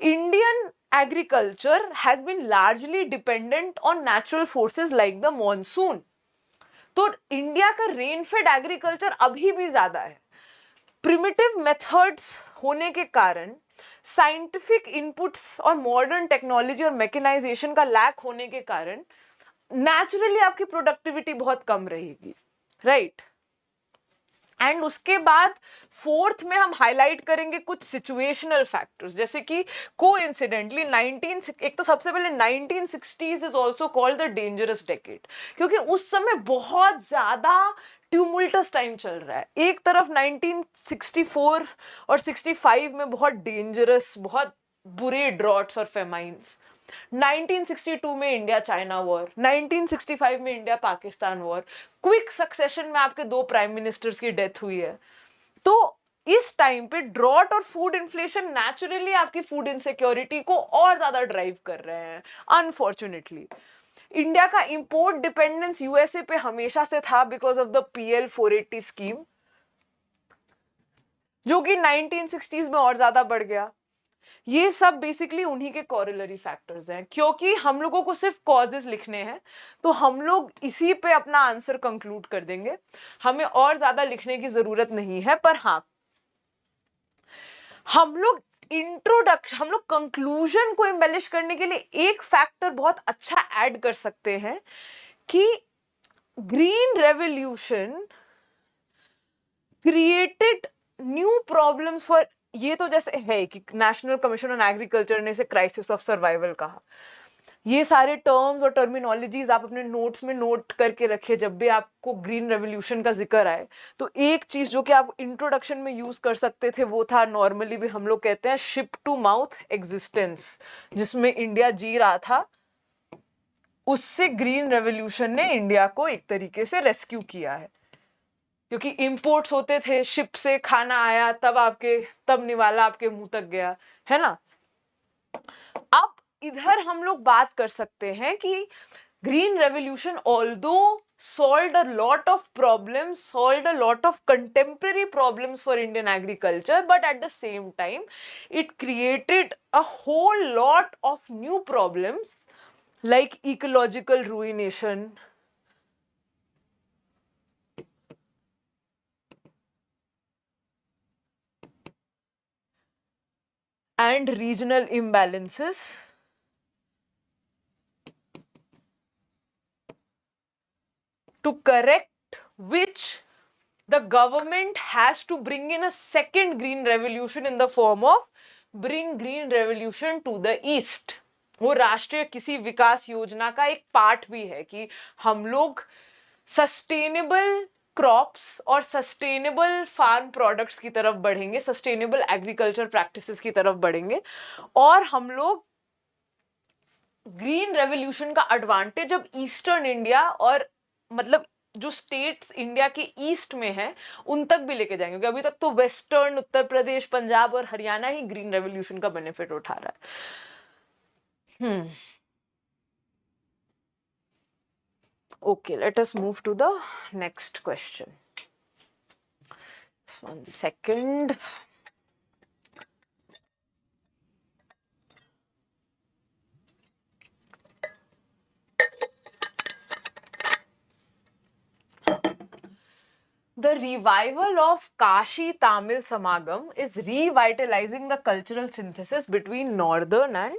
Indian agriculture has been largely dependent on natural forces like the monsoon. तो इंडिया का रेनफेड एग्रीकल्चर अभी भी ज्यादा है। प्रिमिटिव मेथड्स होने के कारण, साइंटिफिक इनपुट्स और मॉडर्न टेक्नोलॉजी और मैकेनाइजेशन का लैक होने के कारण नेचुरली आपकी प्रोडक्टिविटी बहुत कम रहेगी, राइट। एंड उसके बाद फोर्थ में हम हाईलाइट करेंगे कुछ सिचुएशनल फैक्टर्स, जैसे कि कोइंसिडेंटली एक तो सबसे पहले 1960s is also called the dangerous decade, क्योंकि उस समय बहुत ज्यादा ट्यूमुल्टस टाइम चल रहा है। एक तरफ 1964 और 65 में बहुत डेंजरस, बहुत बुरे ड्रॉट्स और फेमाइंस, 1962 में इंडिया चाइना वॉर, 1965 में India Pakistan war, quick succession में आपके 2 प्राइम मिनिस्टर्स की डेथ हुई है। तो इस टाइम पे ड्रॉट और फूड इन्फ्लेशन नेचुरली आपकी फूड इनसिक्योरिटी को और ज्यादा ड्राइव कर रहे हैं। अनफॉर्चुनेटली इंडिया का इंपोर्ट डिपेंडेंस यूएसए पे हमेशा से था because of the PL 480 scheme, जो कि 1960s में और ज्यादा बढ़ गया। ये सब बेसिकली उन्हीं के कॉरिलरी फैक्टर्स हैं। क्योंकि हम लोगों को सिर्फ कॉजेस लिखने हैं तो हम लोग इसी पे अपना आंसर कंक्लूड कर देंगे, हमें और ज्यादा लिखने की जरूरत नहीं है। पर हाँ, हम लोग कंक्लूजन को एम्बेलिश करने के लिए एक फैक्टर बहुत अच्छा ऐड कर सकते हैं कि green revolution created new problems for, ये तो जैसे है कि नेशनल कमीशन ऑन एग्रीकल्चर ने इसे क्राइसिस ऑफ सर्वाइवल कहा। ये सारे टर्म्स और टर्मिनोलॉजीज आप अपने नोट्स में नोट करके रखिए, जब भी आपको ग्रीन रेवोल्यूशन का जिक्र आए तो एक चीज जो कि आप इंट्रोडक्शन में यूज कर सकते थे वो था, नॉर्मली भी हम लोग कहते हैं शिप टू माउथ एग्जिस्टेंस, जिसमें इंडिया जी रहा था। उससे ग्रीन रेवोल्यूशन ने इंडिया को एक तरीके से रेस्क्यू किया है, क्योंकि इंपोर्ट्स होते थे, शिप से खाना आया तब निवाला आपके मुंह तक गया, है ना। अब इधर हम लोग बात कर सकते हैं कि green revolution although solved a lot of problems, solved a lot of contemporary problems for Indian agriculture, but at the same time it created a whole lot of new problems like ecological ruination, and regional imbalances to correct which the government has to bring in a second green revolution in the form of bring green revolution to the east। वो राष्ट्रीय किसी विकास योजना का एक part भी है कि हम लोग सस्टेनेबल क्रॉप्स और सस्टेनेबल फार्म प्रोडक्ट्स की तरफ बढ़ेंगे, सस्टेनेबल एग्रीकल्चर प्रैक्टिसेस की तरफ बढ़ेंगे, और हम लोग ग्रीन रेवोल्यूशन का एडवांटेज अब ईस्टर्न इंडिया और मतलब जो स्टेट्स इंडिया के ईस्ट में है उन तक भी लेके जाएंगे, क्योंकि अभी तक तो वेस्टर्न उत्तर प्रदेश, पंजाब और हरियाणा ही ग्रीन रेवोल्यूशन का बेनिफिट उठा रहा है। Okay, let us move to the next question. Just 1 second. The revival of Kashi Tamil Samagam is revitalizing the cultural synthesis between northern and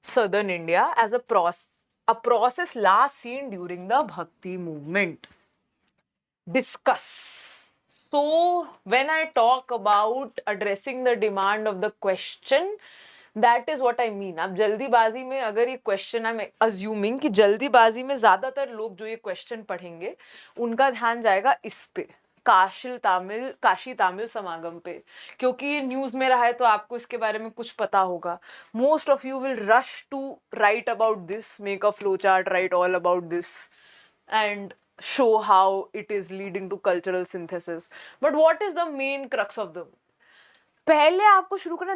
southern India as a process last seen during the Bhakti movement. Discuss. So, when I talk about addressing the demand of the question, that is what I mean. आप जल्दीबाजी में अगर ये question, I am assuming कि जल्दीबाजी में ज्यादातर लोग जो ये क्वेश्चन पढ़ेंगे उनका ध्यान जाएगा इस पे, काशी तमिल समागम पे, क्योंकि ये न्यूज में रहा है तो आपको इसके बारे में कुछ पता होगा। Most of you will rush to write about this, make a flow chart, write all about this and show how it is leading to cultural synthesis. But what is the main crux of the, पहले आपको शुरू करना,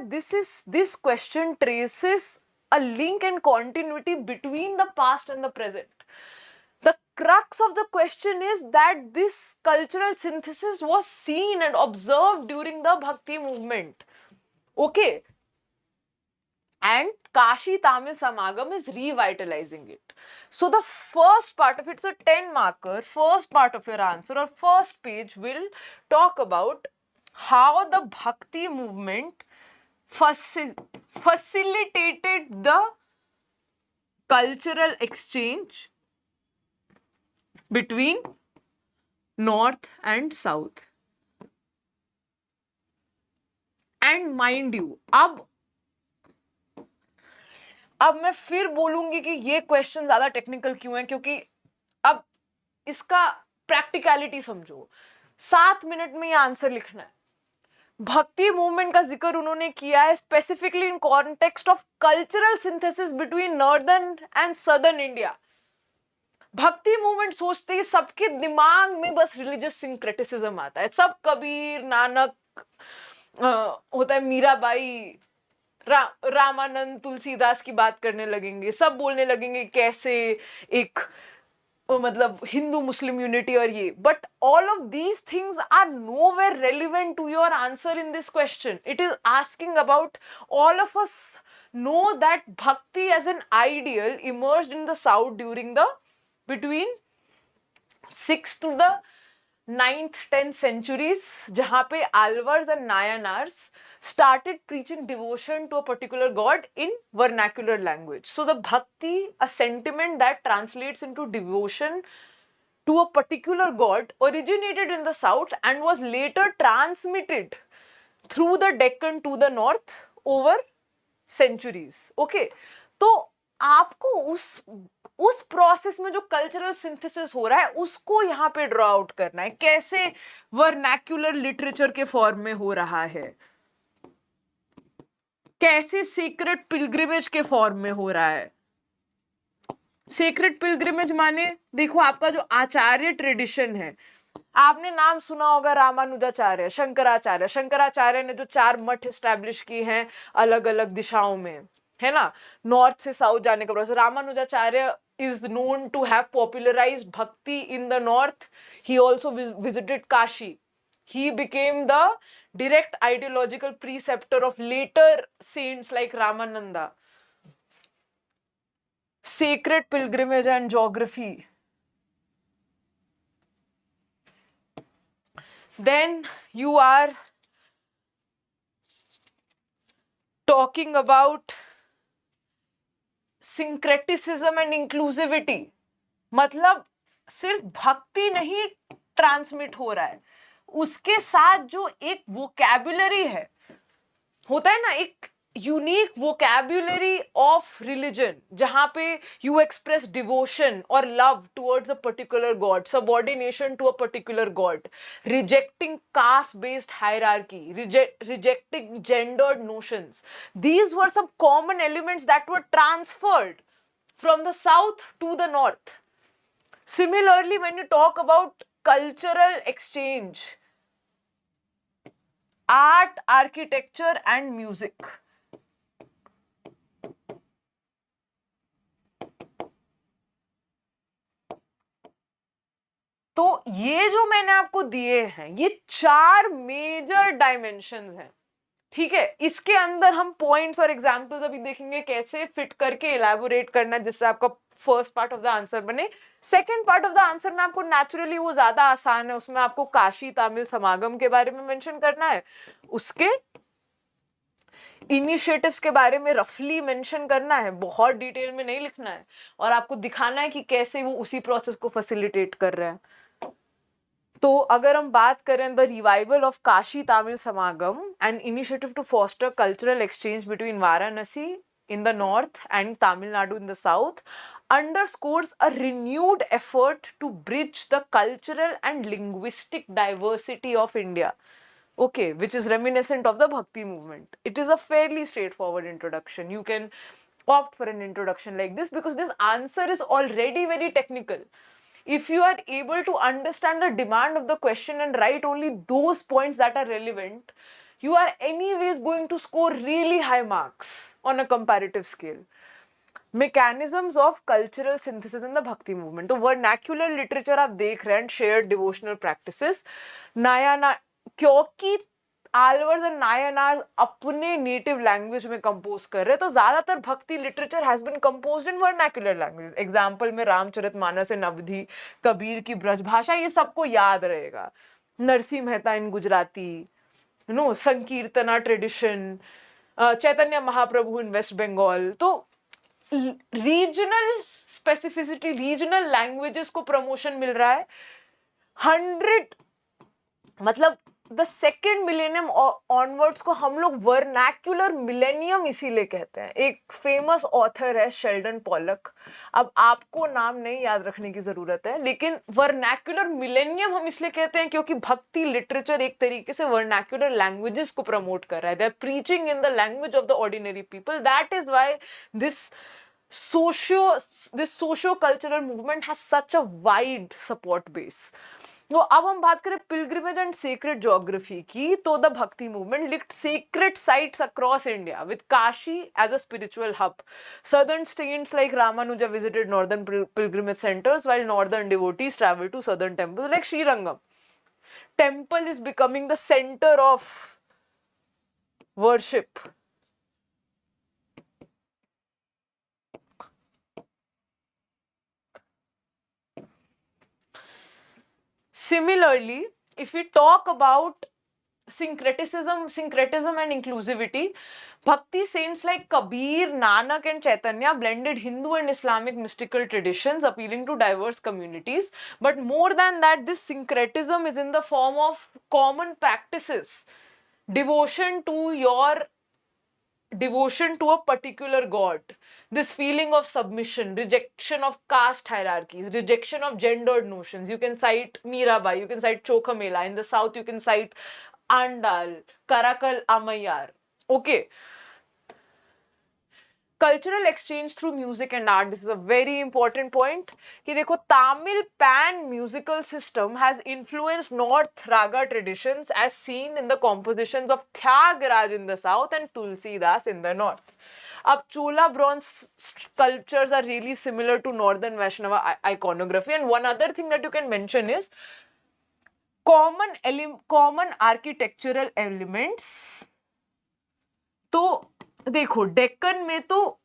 this question traces a link and continuity between the past and the present. The crux of the question is that this cultural synthesis was seen and observed during the Bhakti movement. Okay. and Kashi Tamil Samagam is revitalizing it. So the first part of it's a 10 marker, first part of your answer or first page will talk about how the Bhakti movement facilitated the cultural exchange between North and South. And mind you, अब मैं फिर बोलूंगी कि ये question ज्यादा technical क्यों है, क्योंकि अब इसका प्रैक्टिकलिटी समझो. 7 मिनट में ये आंसर लिखना है. भक्ति मूवमेंट का जिक्र उन्होंने किया है specifically in context of cultural synthesis between northern and southern India. भक्ति मूवमेंट सोचते ही सबके दिमाग में बस रिलीजियस सिंक्रेटिसिज्म आता है. सब कबीर, नानक होता है, मीराबाई, रामानंद, तुलसीदास की बात करने लगेंगे. सब बोलने लगेंगे कैसे एक मतलब हिंदू मुस्लिम यूनिटी और ये. But all of these things are nowhere relevant to your answer in this question. It is asking about all of us know that bhakti as an ideal emerged in the south during the between 6th to the 9th 10th centuries, jahan pe alvars and nayanars started preaching devotion to a particular god in vernacular language. So the bhakti, a sentiment that translates into devotion to a particular god, originated in the south and was later transmitted through the Deccan to the north over centuries. Okay, तो आपको उस process में जो cultural synthesis हो रहा है उसको यहाँ पे ड्रॉ आउट करना है. कैसे वर्नैक्युलर लिटरेचर के फॉर्म में हो रहा है, कैसे सीक्रेट पिलग्रिमेज के फॉर्म में हो रहा है. सीक्रेट पिलग्रिमेज माने देखो आपका जो आचार्य ट्रेडिशन है, आपने नाम सुना होगा रामानुजाचार्य, शंकराचार्य. शंकराचार्य ने जो 4 मठ एस्टैब्लिश किए हैं अलग अलग दिशाओं में, है ना, नॉर्थ से साउथ जाने का process. Ramanujacharya is known to have popularized bhakti in the north. He also visited Kashi. He became the direct ideological preceptor of later saints like Ramananda. Sacred pilgrimage and geography. Then you are talking about syncretism and inclusivity. मतलब सिर्फ भक्ति नहीं transmit हो रहा है, उसके साथ जो एक वोकैबुलरी है, होता है ना एक यूनिक वोकैबुलरी ऑफ रिलीजन, जहां पे यू एक्सप्रेस डिवोशन और love towards a particular god, subordination to a particular god, rejecting caste based hierarchy, rejecting gendered notions. These were some common elements that were transferred from the south to the north. Similarly, when you talk about cultural exchange, art, architecture and music, तो ये जो मैंने आपको दिए हैं ये 4 major dimensions हैं. ठीक है, इसके अंदर हम पॉइंट्स और एग्जांपल्स अभी देखेंगे कैसे फिट करके इलैबोरेट करना जिससे आपका first part of the answer बने. Second part of the answer में आपको नेचुरली वो ज्यादा आसान है, उसमें आपको काशी तमिल समागम के बारे में मेंशन करना है, उसके इनिशिएटिव्स के बारे में रफली मेंशन करना है, बहुत डिटेल में नहीं लिखना है, और आपको दिखाना है कि कैसे वो उसी प्रोसेस को फैसिलिटेट कर रहा है. तो अगर हम बात करें the revival of Kashi Tamil Samagam and initiative to foster cultural exchange between Varanasi in the north and Tamil Nadu in the south underscores a renewed effort to bridge the cultural and linguistic diversity of India, okay, which is reminiscent of the Bhakti movement. It is a fairly straightforward introduction. You can opt for an introduction like this because this answer is already very technical. If you are able to understand the demand of the question and write only those points that are relevant, you are anyways going to score really high marks on a comparative scale. Mechanisms of cultural synthesis in the Bhakti movement. तो vernacular literature आप देख रहे हैं, shared devotional practices. क्योंकि आलवर्स and नायनार्स अपने native language में compose कर रहे हैं, तो ज्यादातर bhakti literature has been composed in vernacular language. Example में रामचरितमानस इन अवधी, कबीर की ब्रजभाषा, ये सबको याद रहेगा. नरसिंह मेहता इन गुजराती, नो संकीर्तना ट्रेडिशन, चैतन्य महाप्रभु इन वेस्ट बंगाल. तो रीजनल स्पेसिफिसिटी, रीजनल लैंग्वेजेस को प्रमोशन मिल रहा है. 100 मतलब द सेकेंड मिलेनियम ऑनवर्ड्स को हम लोग वर्नैक्युलर मिलेनियम इसीलिए कहते हैं. एक फेमस ऑथर है शेल्डन पॉलक, अब आपको नाम नहीं याद रखने की जरूरत है, लेकिन वर्नैक्युलर मिलेनियम हम इसलिए कहते हैं क्योंकि भक्ति लिटरेचर एक तरीके से वर्नैक्युलर लैंग्वेजेस को प्रमोट कर रहा है. They are preaching in the language of the ordinary people. That is why this socio-cultural movement has such a wide support base. तो अब हम बात करें pilgrimage and sacred geography की, तो the Bhakti movement linked sacred sites across India with Kashi as a spiritual hub. Southern saints like Ramanuja visited northern pilgrimage centers while northern devotees traveled to southern temples like Srirangam. Temple is becoming the center of worship. Similarly, if we talk about syncretism and inclusivity, Bhakti saints like Kabir, Nanak and Chaitanya blended Hindu and Islamic mystical traditions, appealing to diverse communities. But more than that, this syncretism is in the form of common practices, devotion to a particular god, this feeling of submission, rejection of caste hierarchies, rejection of gendered notions. You can cite Mirabai, you can cite Chokhamela. In the south, you can cite Andal, Karakal Ammayar. Okay. Cultural exchange through music and art. This is a very important point. कि देखो, Tamil pan musical system has influenced North Raga traditions as seen in the compositions of Thyagiraj in the south and Tulsidas in the north. अब Chola bronze sculptures are really similar to Northern Vaishnava iconography. And one other thing that you can mention is common architectural elements. तो देखो, डेक्कन में तो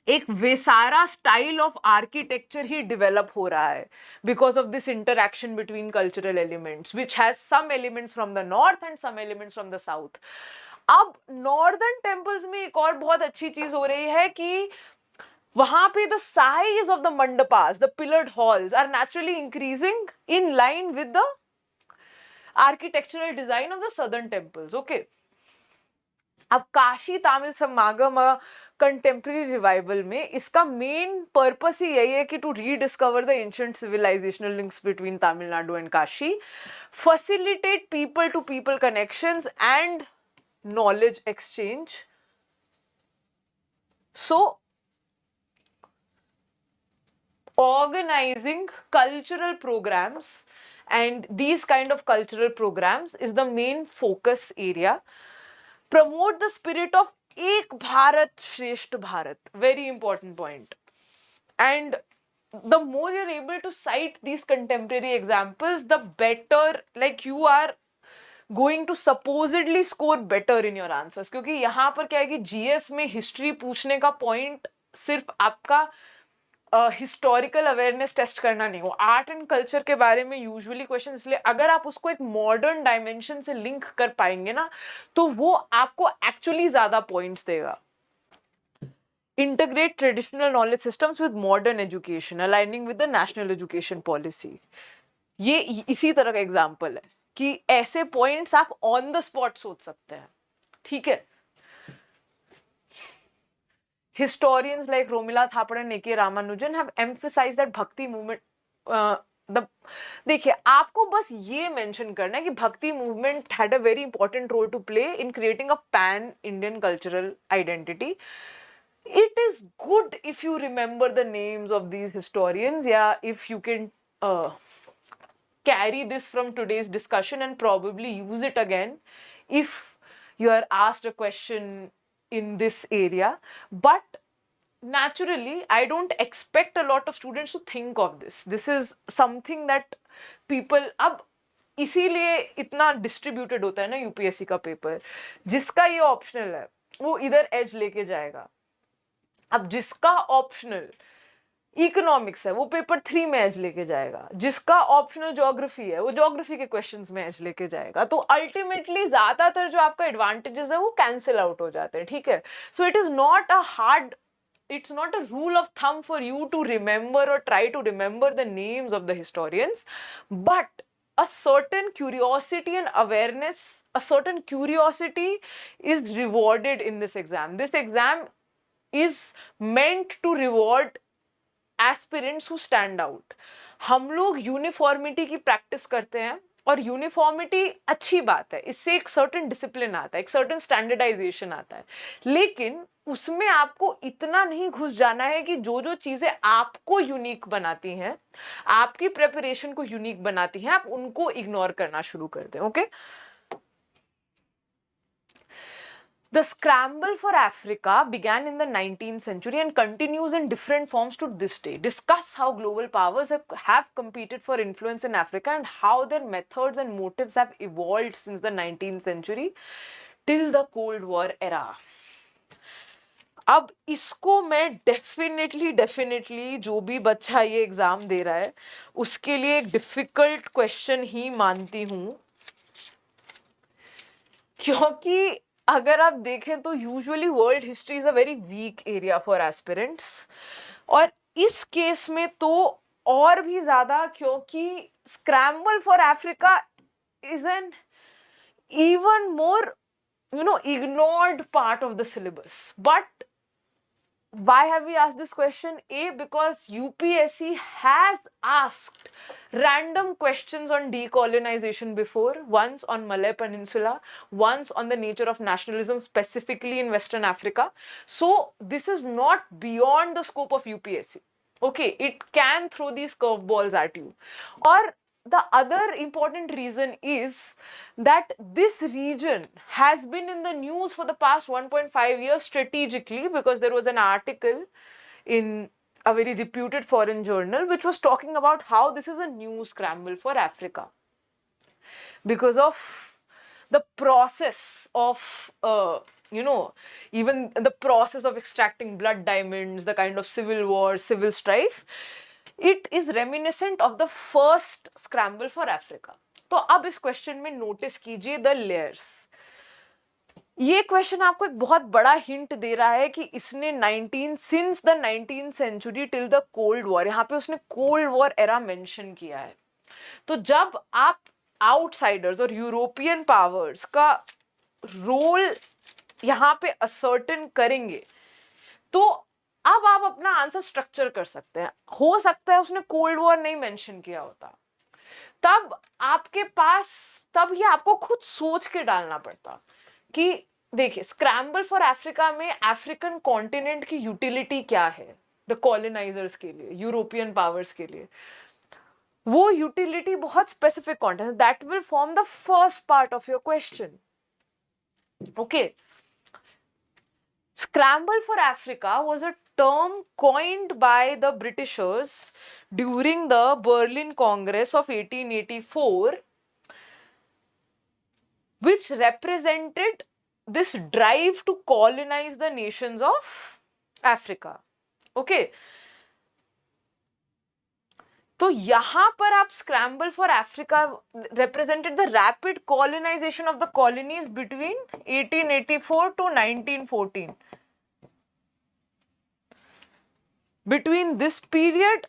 एक Vesara style of architecture ही develop हो रहा है because of this interaction between cultural elements which has some elements from the north and some elements from the south. अब नॉर्दर्न टेम्पल्स में एक और बहुत अच्छी चीज हो रही है कि वहां पे the size of the mandapas, the pillared halls are naturally increasing in line with the architectural design of the southern temples. Okay, अब काशी तमिल समागम कंटेम्प्रेरी रिवाइवल में इसका मेन पर्पस ही यही है कि to rediscover the ancient civilisational links between Tamil Nadu and Kashi, facilitate people to people connections and knowledge exchange. So organizing cultural programs and these kind of cultural programs is the main focus area. Promote the spirit of Ek Bharat Shresht Bharat, very important point. And the more you're able to cite these contemporary examples, the better, like you are going to supposedly score better in your answers. क्योंकि यहाँ पर क्या है कि GS में history पूछने का point सिर्फ आपका हिस्टोरिकल अवेयरनेस टेस्ट करना नहीं, वो आर्ट एंड कल्चर के बारे में यूजुअली क्वेश्चन, इसलिए अगर आप उसको एक मॉडर्न डायमेंशन से लिंक कर पाएंगे ना, तो वो आपको एक्चुअली ज्यादा पॉइंट्स देगा. Integrate traditional knowledge systems with modern education, aligning with the national education policy. ये इसी तरह का एग्जाम्पल है कि ऐसे पॉइंट्स आप ऑन द स्पॉट सोच सकते हैं. ठीक है. Historians like Romila Thapar and A.K. Ramanujan have emphasized that Bhakti movement. देखिए, आपको बस ये मेंशन करना है कि bhakti movement had a very important role to play in creating a pan Indian cultural identity. It is good if you remember the names of these historians, yeah, if you can carry this from today's discussion and probably use it again if you are asked a question in this area. But naturally, I don't expect a lot of students to think of this. This is something that people, अब इसीलिए इतना distributed होता है ना UPSC का paper. जिसका ये optional है वो इधर एज लेके जाएगा। अब जिसका ऑप्शनल इकोनॉमिक्स है वो पेपर 3 में एज लेके जाएगा। जिसका ऑप्शनल ज्योग्राफी है वो ज्योग्राफी के क्वेश्चंस में एज लेके जाएगा। तो अल्टीमेटली ज्यादातर जो आपका एडवांटेजेस है वो कैंसिल आउट हो जाते हैं, ठीक है। So it is not a hard, it's not a rule of thumb for you to remember or try to remember the names of the historians, but a certain curiosity and awareness, a certain curiosity is rewarded in this exam. This exam is meant to reward aspirants who stand out. हम लोग uniformity की practice करते हैं और uniformity अच्छी बात है, इससे एक सर्टेन डिसिप्लिन आता है, एक सर्टेन स्टैंडर्डाइजेशन आता है, लेकिन उसमें आपको इतना नहीं घुस जाना है कि जो जो चीजें आपको यूनिक बनाती हैं, आपकी प्रिपरेशन को यूनिक बनाती हैं, आप उनको इग्नोर करना शुरू कर दें। Okay, The scramble for Africa began in the 19th century and continues in different forms to this day. Discuss how global powers have competed for influence in Africa and how their methods and motives have evolved since the 19th century till the Cold War era. अब इसको मैं definitely जो भी बच्चा ये exam दे रहा है उसके लिए एक डिफिकल्ट क्वेश्चन ही मानती हूं, क्योंकि अगर आप देखें तो usually world history is a very weak area for aspirants, और इस केस में तो और भी ज्यादा, क्योंकि scramble for Africa is an even more ignored part of the syllabus. But why have we asked this question? A, because UPSC has asked random questions on decolonization before, once on Malay Peninsula, once on the nature of nationalism specifically in Western Africa. So this is not beyond the scope of UPSC. Okay, it can throw these curveballs at you. Or the other important reason is that this region has been in the news for the past 1.5 years strategically, because there was an article in a very reputed foreign journal which was talking about how this is a new scramble for Africa because of the process of even the process of extracting blood diamonds, the kind of civil war, civil strife. It is reminiscent of the first scramble for Africa. तो अब इस question में notice कीजिए the layers. ये question आपको एक बहुत बड़ा हिंट दे रहा है कि इसने since the 19th century till the cold war, यहाँ पे उसने कोल्ड वॉर एरा मेंशन किया है। तो जब आप आउटसाइडर्स और यूरोपियन पावर्स का रोल यहाँ पे असर्टन करेंगे तो अब आप अपना आंसर स्ट्रक्चर कर सकते हैं। हो सकता है उसने कोल्ड वॉर नहीं मेंशन किया होता, तब आपके पास, तब ये आपको खुद सोच के डालना पड़ता कि देखिए स्क्रैम्बल फॉर अफ्रीका में अफ्रीकन कॉन्टिनेंट की यूटिलिटी क्या है द कॉलोनाइजर्स के लिए, यूरोपियन पावर्स के लिए। वो यूटिलिटी बहुत specific content, that will form the first part of your question. Okay, Scramble for Africa was a term coined by the Britishers during the Berlin Congress of 1884, which represented this drive to colonize the nations of Africa. Okay. तो यहाँ पर आप scramble for Africa represented the rapid colonization of the colonies between 1884 to 1914. Between this period,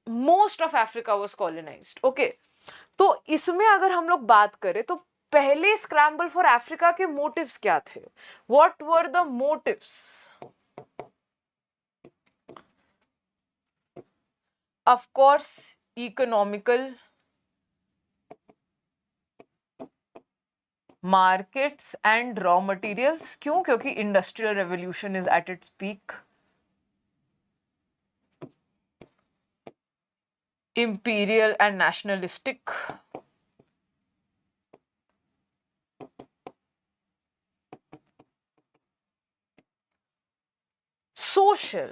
most of Africa was colonized. Okay, तो इसमें अगर हम लोग बात करें तो पहले स्क्रैम्बल फॉर अफ्रीका के मोटिव्स क्या थे? What were the motives? Of course, economical, markets and raw materials. क्यों? क्योंकि industrial revolution is at its peak. Imperial and nationalistic. Social,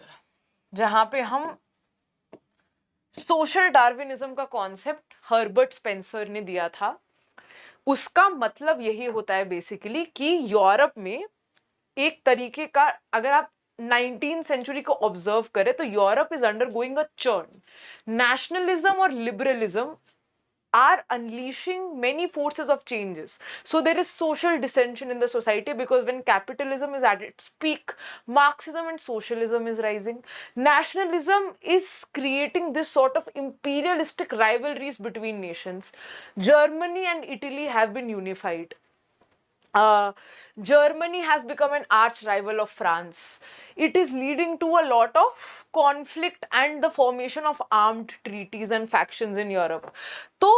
जहां पे हम सोशल डार्विनिज्म का कॉन्सेप्ट हर्बर्ट स्पेंसर ने दिया था. उसका मतलब यही होता है बेसिकली कि यूरोप में एक तरीके का, अगर आप 19th सेंचुरी को ऑब्जर्व करें तो Europe is undergoing a churn. Nationalism और liberalism are unleashing many forces of changes. So there is social dissension in the society because when capitalism is at its peak, Marxism and socialism is rising. Nationalism is creating this sort of imperialistic rivalries between nations. Germany and Italy have been unified. Germany has become an arch rival of France. It is leading to a lot of conflict and the formation of armed treaties and factions in Europe. तो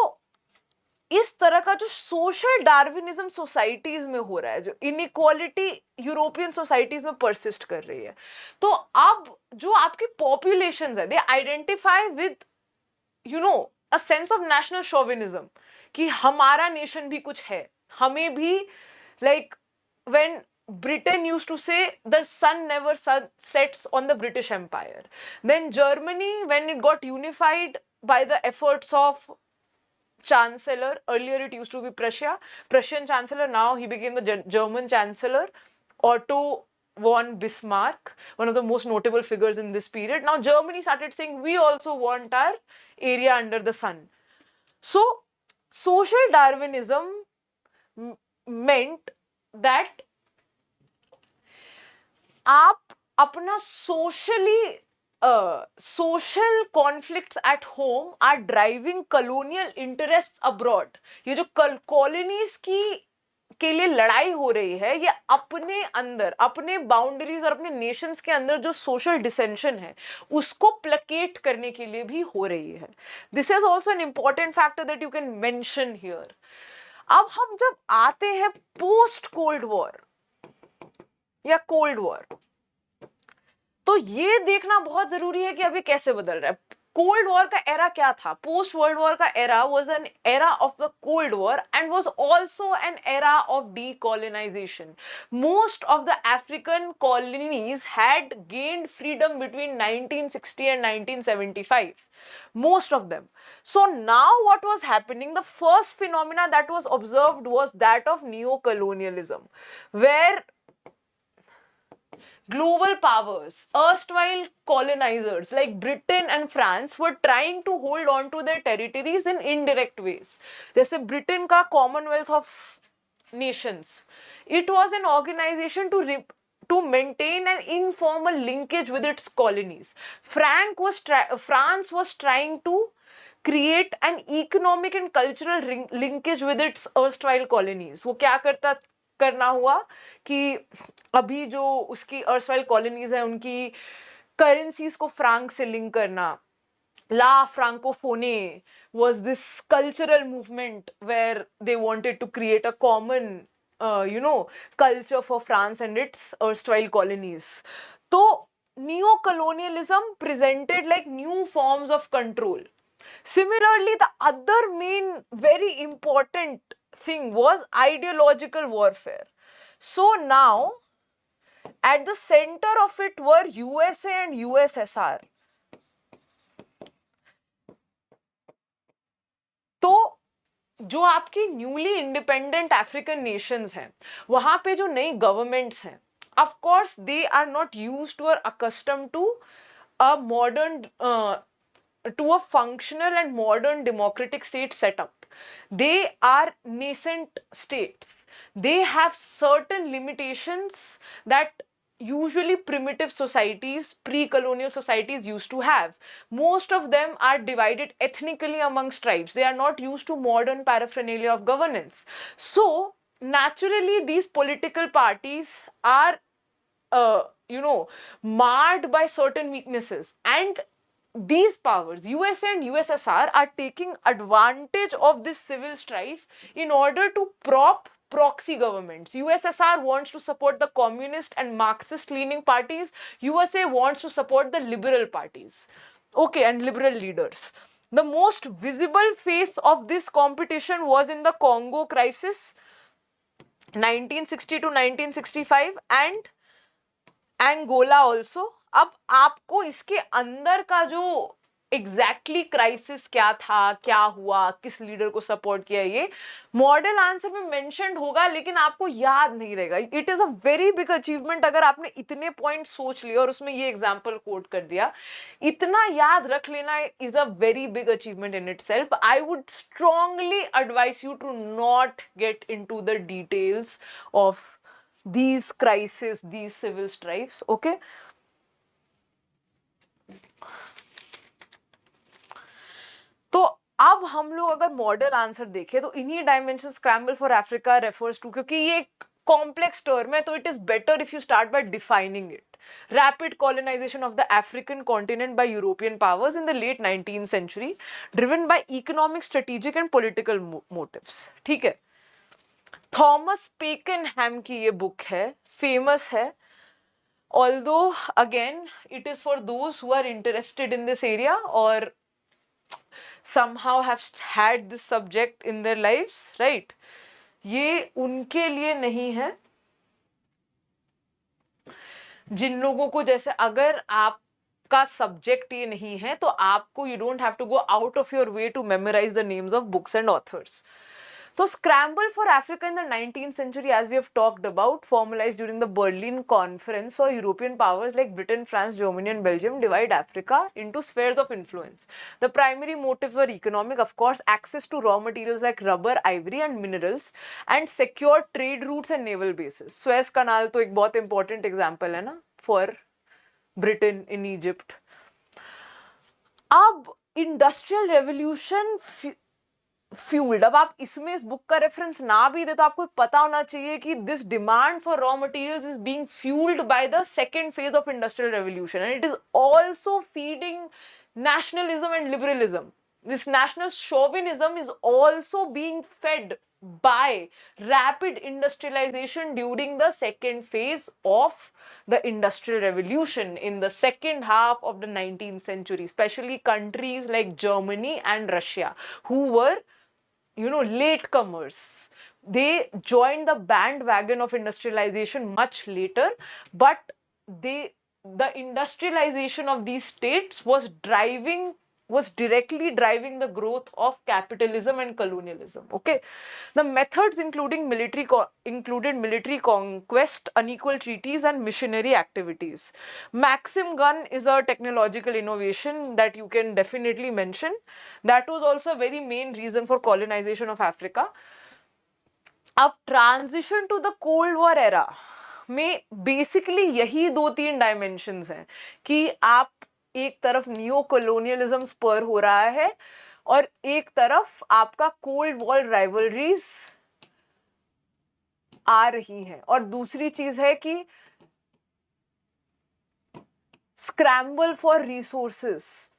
इस तरह का जो social Darwinism societies में हो रहा है, जो इनइक्वालिटी यूरोपियन सोसाइटीज में परसिस्ट कर रही है, तो अब जो आपकी पॉपुलेशंस है, they identify with a sense of national chauvinism कि हमारा नेशन भी कुछ है, हमें भी, like when Britain used to say the sun never sets on the British Empire, then Germany, when it got unified by the efforts of chancellor, earlier it used to be Prussian chancellor, now he became the German chancellor, Otto von Bismarck, one of the most notable figures in this period. Now Germany started saying we also want our area under the sun. So social Darwinism meant that आप अपना social conflicts at home are driving colonial interests abroad. ये जो colonies के लिए लड़ाई हो रही है, ये अपने अंदर, अपने बाउंड्रीज और अपने नेशंस के अंदर जो सोशल डिसेंशन है उसको प्लकेट करने के लिए भी हो रही है. This is also an important factor that you can mention here. अब हम जब आते हैं पोस्ट कोल्ड वॉर या कोल्ड वॉर, तो ये देखना बहुत जरूरी है कि अभी कैसे बदल रहा है. कोल्ड वॉर का एरा क्या था? पोस्ट वर्ल्ड वॉर का era was an era of the cold war and was also an era of decolonisation. Most of the African colonies had gained freedom between 1960 and 1975. Most of them. So now what was happening, the first phenomena that was observed was that of neo-colonialism, where global powers, erstwhile colonizers like Britain and France were trying to hold on to their territories in indirect ways. जैसे Britain का Commonwealth of Nations, it was an organization to maintain an informal linkage with its colonies. France was trying to create an economic and cultural linkage with its erstwhile colonies. वो क्या करना हुआ कि अभी जो उसकी erstwhile colonies है उनकी करेंसीज को फ्रैंक से लिंक करना. La Francophonie was this cultural movement where they wanted to create a common culture for France and its erstwhile colonies. So neo-colonialism presented like new forms of control. Similarly, the other main very important thing was ideological warfare. So now at the center of it were USA and USSR. तो जो आपकी newly independent African Nations हैं, वहां पे जो नई गवर्नमेंट्स हैं, of course they are not used to और accustomed to a modern to a functional and modern democratic state setup. They are nascent states. They have certain limitations that usually primitive societies, pre-colonial societies used to have. Most of them are divided ethnically amongst tribes. They are not used to modern paraphernalia of governance. So naturally these political parties are marred by certain weaknesses, and these powers, USA and USSR, are taking advantage of this civil strife in order to prop proxy governments. USSR wants to support the communist and Marxist leaning parties. USA wants to support the liberal parties. Okay, and liberal leaders. The most visible face of this competition was in the Congo crisis, 1960 to 1965, and Angola also. अब आपको इसके अंदर का जो exactly crisis क्या था, क्या हुआ, किस लीडर को सपोर्ट किया, ये मॉडल आंसर में मेंशन्ड होगा लेकिन आपको याद नहीं रहेगा. It is a very big achievement अगर आपने इतने पॉइंट सोच लिए और उसमें ये एग्जांपल कोट कर दिया. इतना याद रख लेना is a very big achievement in itself. I would strongly advice you to not get into the details of these crises, these civil strifes. Okay, तो अब हम लोग अगर मॉडल आंसर देखें तो इन्हीं dimension scramble for Africa refers to, क्योंकि ये एक कॉम्प्लेक्स टर्म है तो it is better if you start by defining it. Rapid colonization of the African continent by European powers in the late 19th century, driven by economic, strategic and political motives. ठीक है. Thomas पेकनहैम की ये book है, famous है. Although again it is for those who are interested in this area or somehow have had this subject in their lives, right? ये उनके लिए नहीं है जिन लोगों को, जैसे अगर आपका सब्जेक्ट ये नहीं है तो आपको you don't have to go out of your way to memorize the names of books and authors. So scramble for Africa in the 19th century, as we have talked about, formalized during the Berlin Conference, saw European powers like Britain, France, Germany and Belgium divide Africa into spheres of influence. The primary motives were economic, of course, access to raw materials like rubber, ivory and minerals, and secure trade routes and naval bases. Suez Canal तो एक बहुत important example है ना for Britain in Egypt. अब industrial revolution fuelled, अब आप इसमें इस बुक का रेफरेंस ना भी दे तो आपको पता होना चाहिए कि this demand for raw materials is being fuelled by the second phase of industrial revolution and it is also feeding nationalism and liberalism. This national chauvinism is also being fed by rapid industrialization during the second phase of the industrial revolution in the second half of the 19th century, especially countries like Germany and Russia, who were latecomers. They joined the bandwagon of industrialization much later, but the industrialization of these states was directly driving the growth of capitalism and colonialism. Okay, the methods included military conquest, unequal treaties and missionary activities. Maxim gun is a technological innovation that you can definitely mention. That was also a very main reason for colonization of Africa. अब transition to the cold war era में basically यही 2-3 dimensions हैं कि आप एक तरफ neo colonialism spur हो रहा है और एक तरफ आपका कोल्ड वॉर राइवलरीज आ रही हैं, और दूसरी चीज है कि स्क्रैम्बल फॉर रिसोर्सेस.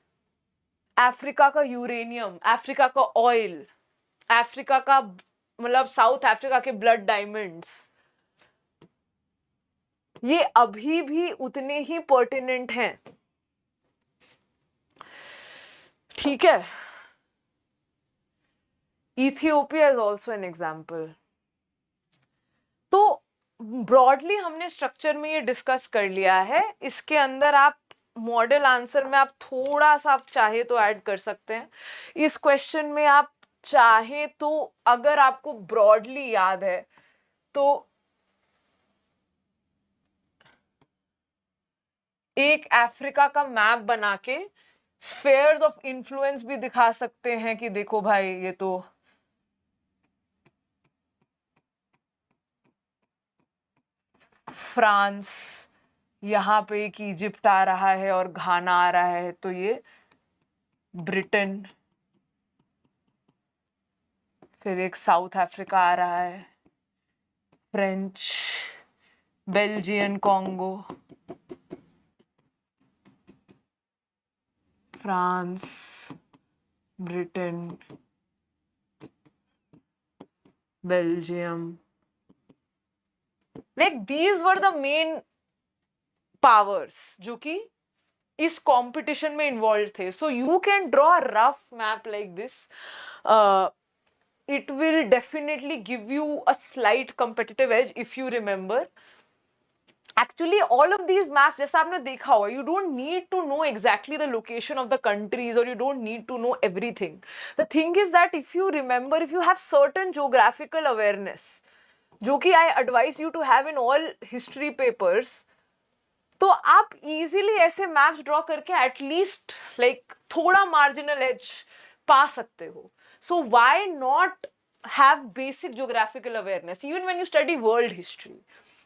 अफ्रीका का यूरेनियम, अफ्रीका का ऑयल, अफ्रीका का मतलब साउथ अफ्रीका के ब्लड डायमंड्स, ये अभी भी उतने ही पर्टिनेंट हैं. ठीक है. Ethiopia is also an example. तो ब्रॉडली हमने स्ट्रक्चर में ये डिस्कस कर लिया है. इसके अंदर आप मॉडल आंसर में आप थोड़ा सा आप चाहे तो ऐड कर सकते हैं. इस क्वेश्चन में आप चाहे तो अगर आपको ब्रॉडली याद है तो एक अफ्रीका का मैप बना के स्फेयर्स ऑफ इन्फ्लुएंस भी दिखा सकते हैं कि देखो भाई ये तो फ्रांस, यहाँ पे एक इजिप्ट आ रहा है और घाना आ रहा है, तो ये ब्रिटेन, फिर एक साउथ अफ्रीका आ रहा है, French, Belgian Congo, France, Britain, Belgium. Like these were the main powers जो कि इस competition में involved थे. So you can draw a rough map like this. It will definitely give you a slight competitive edge if you remember. Actually all of these maps, जैसा आपने देखा होगा, you don't need to know exactly the location of the countries, or you don't need to know everything. The thing is that if you remember, if you have certain geographical awareness, जो कि I advise you to have in all history papers, तो आप easily ऐसे maps draw करके at least like थोड़ा marginal as पा सकते हो. So why not have basic geographical awareness even when you study world history?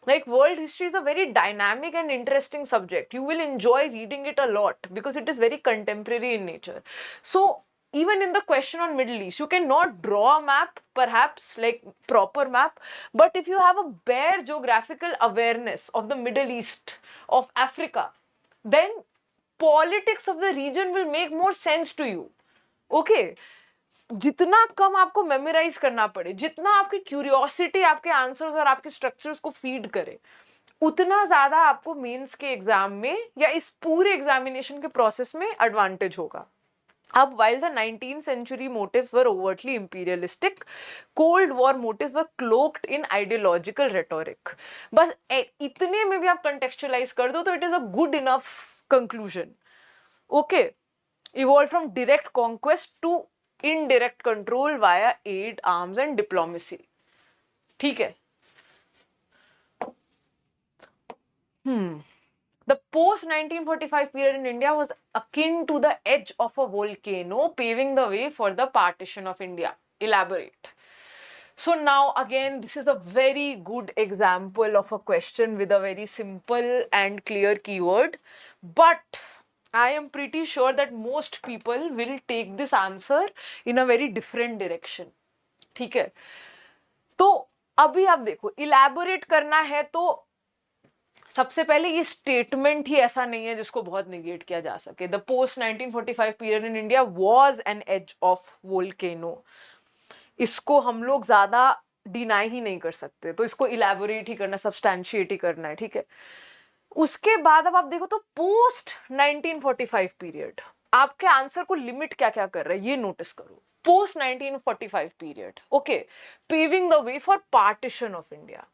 Like world history is a very dynamic and interesting subject. You will enjoy reading it a lot because it is very contemporary in nature. So even in the question on Middle East, you cannot draw a map, perhaps like proper map, but if you have a bare geographical awareness of the Middle East, of Africa, then politics of the region will make more sense to you. Okay, जितना कम आपको memorise करना पड़े, जितना आपकी curiosity आपके answers और आपके structures को फीड करे, उतना ज्यादा आपको मेंस के एग्जाम में या इस पूरे एग्जामिनेशन के प्रोसेस में एडवांटेज होगा. अब while the 19th century motives were overtly imperialistic, Cold War motives were cloaked in ideological rhetoric. बस इतने में भी आप contextualize कर दो तो it is a good enough conclusion. Okay, evolved from direct conquest to indirect control via aid, arms and diplomacy. ठीक है. The post-1945 period in India was akin to the edge of a volcano, paving the way for the partition of India. Elaborate. So now again, this is a very good example of a question with a very simple and clear keyword. But I am pretty sure that most people will take this answer in a very different direction. ठीक है. तो अभी आप देखो, elaborate करना है तो सबसे पहले ये स्टेटमेंट ही ऐसा नहीं है जिसको बहुत निगेट किया जा सके. The post 1945 period in India was an age of volcano. इसको हम लोग ज्यादा डिनाई ही नहीं कर सकते, तो इसको इलैबोरेट ही करना, सब्सटैंशिएट ही करना है. ठीक है. उसके बाद अब आप देखो तो पोस्ट 1945 पीरियड आपके आंसर को लिमिट क्या क्या कर रहा है ये नोटिस करो. Post 1945 period, okay, paving the way for partition of India.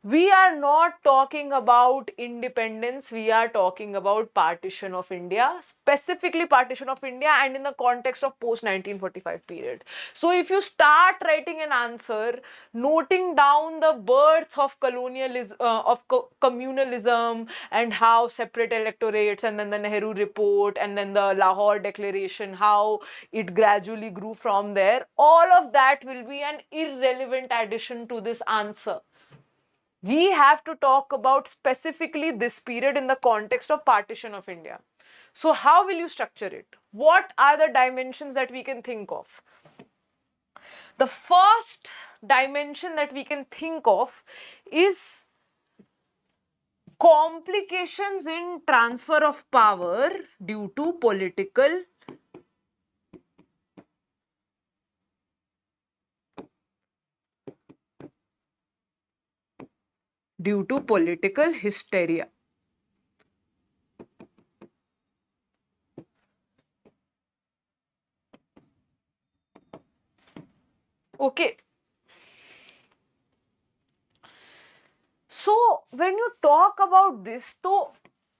We are not talking about independence, we are talking about partition of India, specifically partition of India, and in the context of post 1945 period. So if you start writing an answer noting down the birth of colonialism, communalism, and how separate electorates, and then the Nehru report, and then the Lahore declaration, how it gradually grew from there, all of that will be an irrelevant addition to this answer. We have to talk about specifically this period in the context of partition of India. So how will you structure it? What are the dimensions that we can think of? The first dimension that we can think of is complications in transfer of power due to political hysteria. Okay. So when you talk about this, तो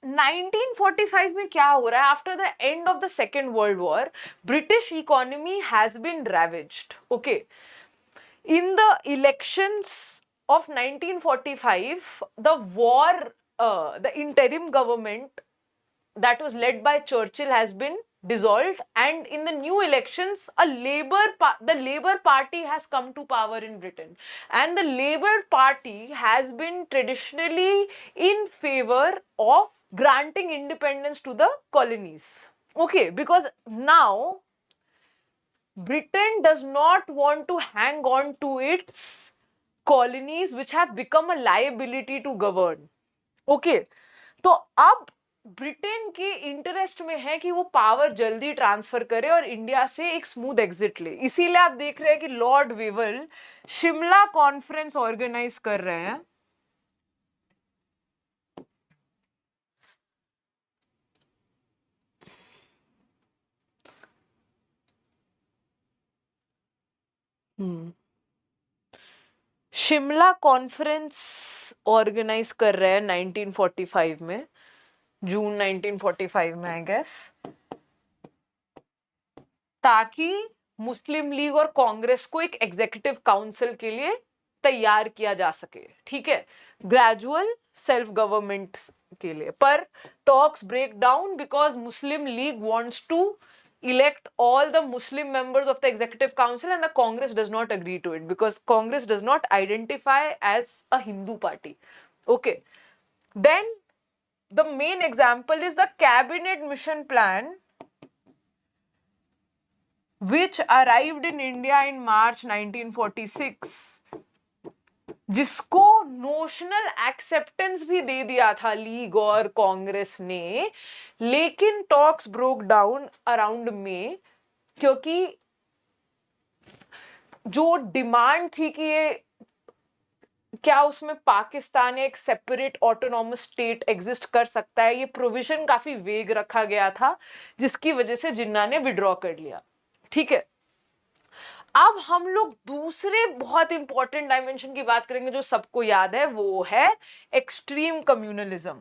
1945 में क्या हो रहा है? After the end of the Second World War, British economy has been ravaged. Okay. In the elections of 1945, the interim government that was led by Churchill has been dissolved, and in the new elections the Labour Party has come to power in Britain, and the Labour Party has been traditionally in favor of granting independence to the colonies. Okay, because now Britain does not want to hang on to its colonies which have become a liability to govern. Okay, तो अब Britain के interest में है कि वो power जल्दी transfer करे और इंडिया से एक स्मूथ एग्जिट ले. इसीलिए आप देख रहे हैं कि Lord Wavell Shimla conference organise कर रहे हैं. शिमला कॉन्फ्रेंस ऑर्गेनाइज कर रहे हैं 1945 में, जून 1945 में आई गेस, ताकि मुस्लिम लीग और कांग्रेस को एक एग्जीक्यूटिव काउंसिल के लिए तैयार किया जा सके, ठीक है, ग्रेजुअल सेल्फ गवर्नमेंट के लिए। पर talks break down because Muslim League wants to elect all the Muslim members of the executive council and the Congress does not agree to it because Congress does not identify as a Hindu party. Okay. Then the main example is the cabinet mission plan which arrived in India in March 1946, जिसको notional acceptance भी दे दिया था league और कांग्रेस ने, लेकिन talks broke down around में, क्योंकि जो डिमांड थी कि ये क्या उसमें पाकिस्तान एक सेपरेट ऑटोनॉमस स्टेट एग्जिस्ट कर सकता है, ये प्रोविजन काफी वेग रखा गया था, जिसकी वजह से जिन्ना ने विड्रॉ कर लिया, ठीक है। अब हम लोग दूसरे बहुत इंपॉर्टेंट डायमेंशन की बात करेंगे जो सबको याद है, वो है एक्सट्रीम कम्युनलिज्म।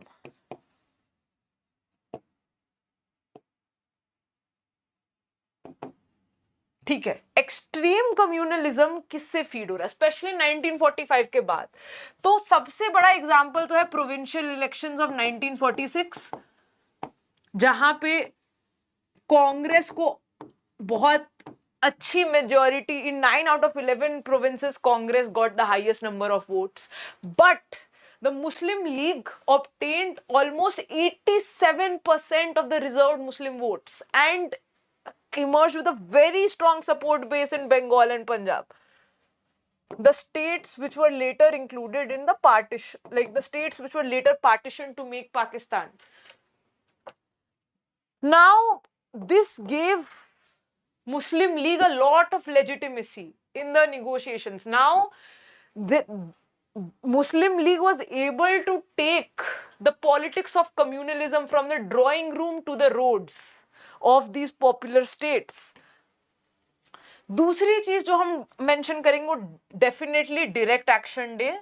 ठीक है, एक्सट्रीम कम्युनलिज्म किससे फीड हो रहा है, स्पेशली 1945 के बाद? तो सबसे बड़ा एग्जांपल तो है प्रोविंशियल इलेक्शंस ऑफ 1946, जहां पे कांग्रेस को बहुत अच्छी majority, in 9 out of 11 provinces Congress got the highest number of votes, but the Muslim League obtained almost 87% of the reserved Muslim votes and emerged with a very strong support base in Bengal and Punjab, the states which were later included in the partition, like the states which were later partitioned to make Pakistan. Now this gave Muslim League a lot of legitimacy in the negotiations. Now the Muslim League was able to take the politics of communalism from the drawing room to the roads of these popular states. दूसरी चीज जो हम mention करेंगे वो definitely direct action day,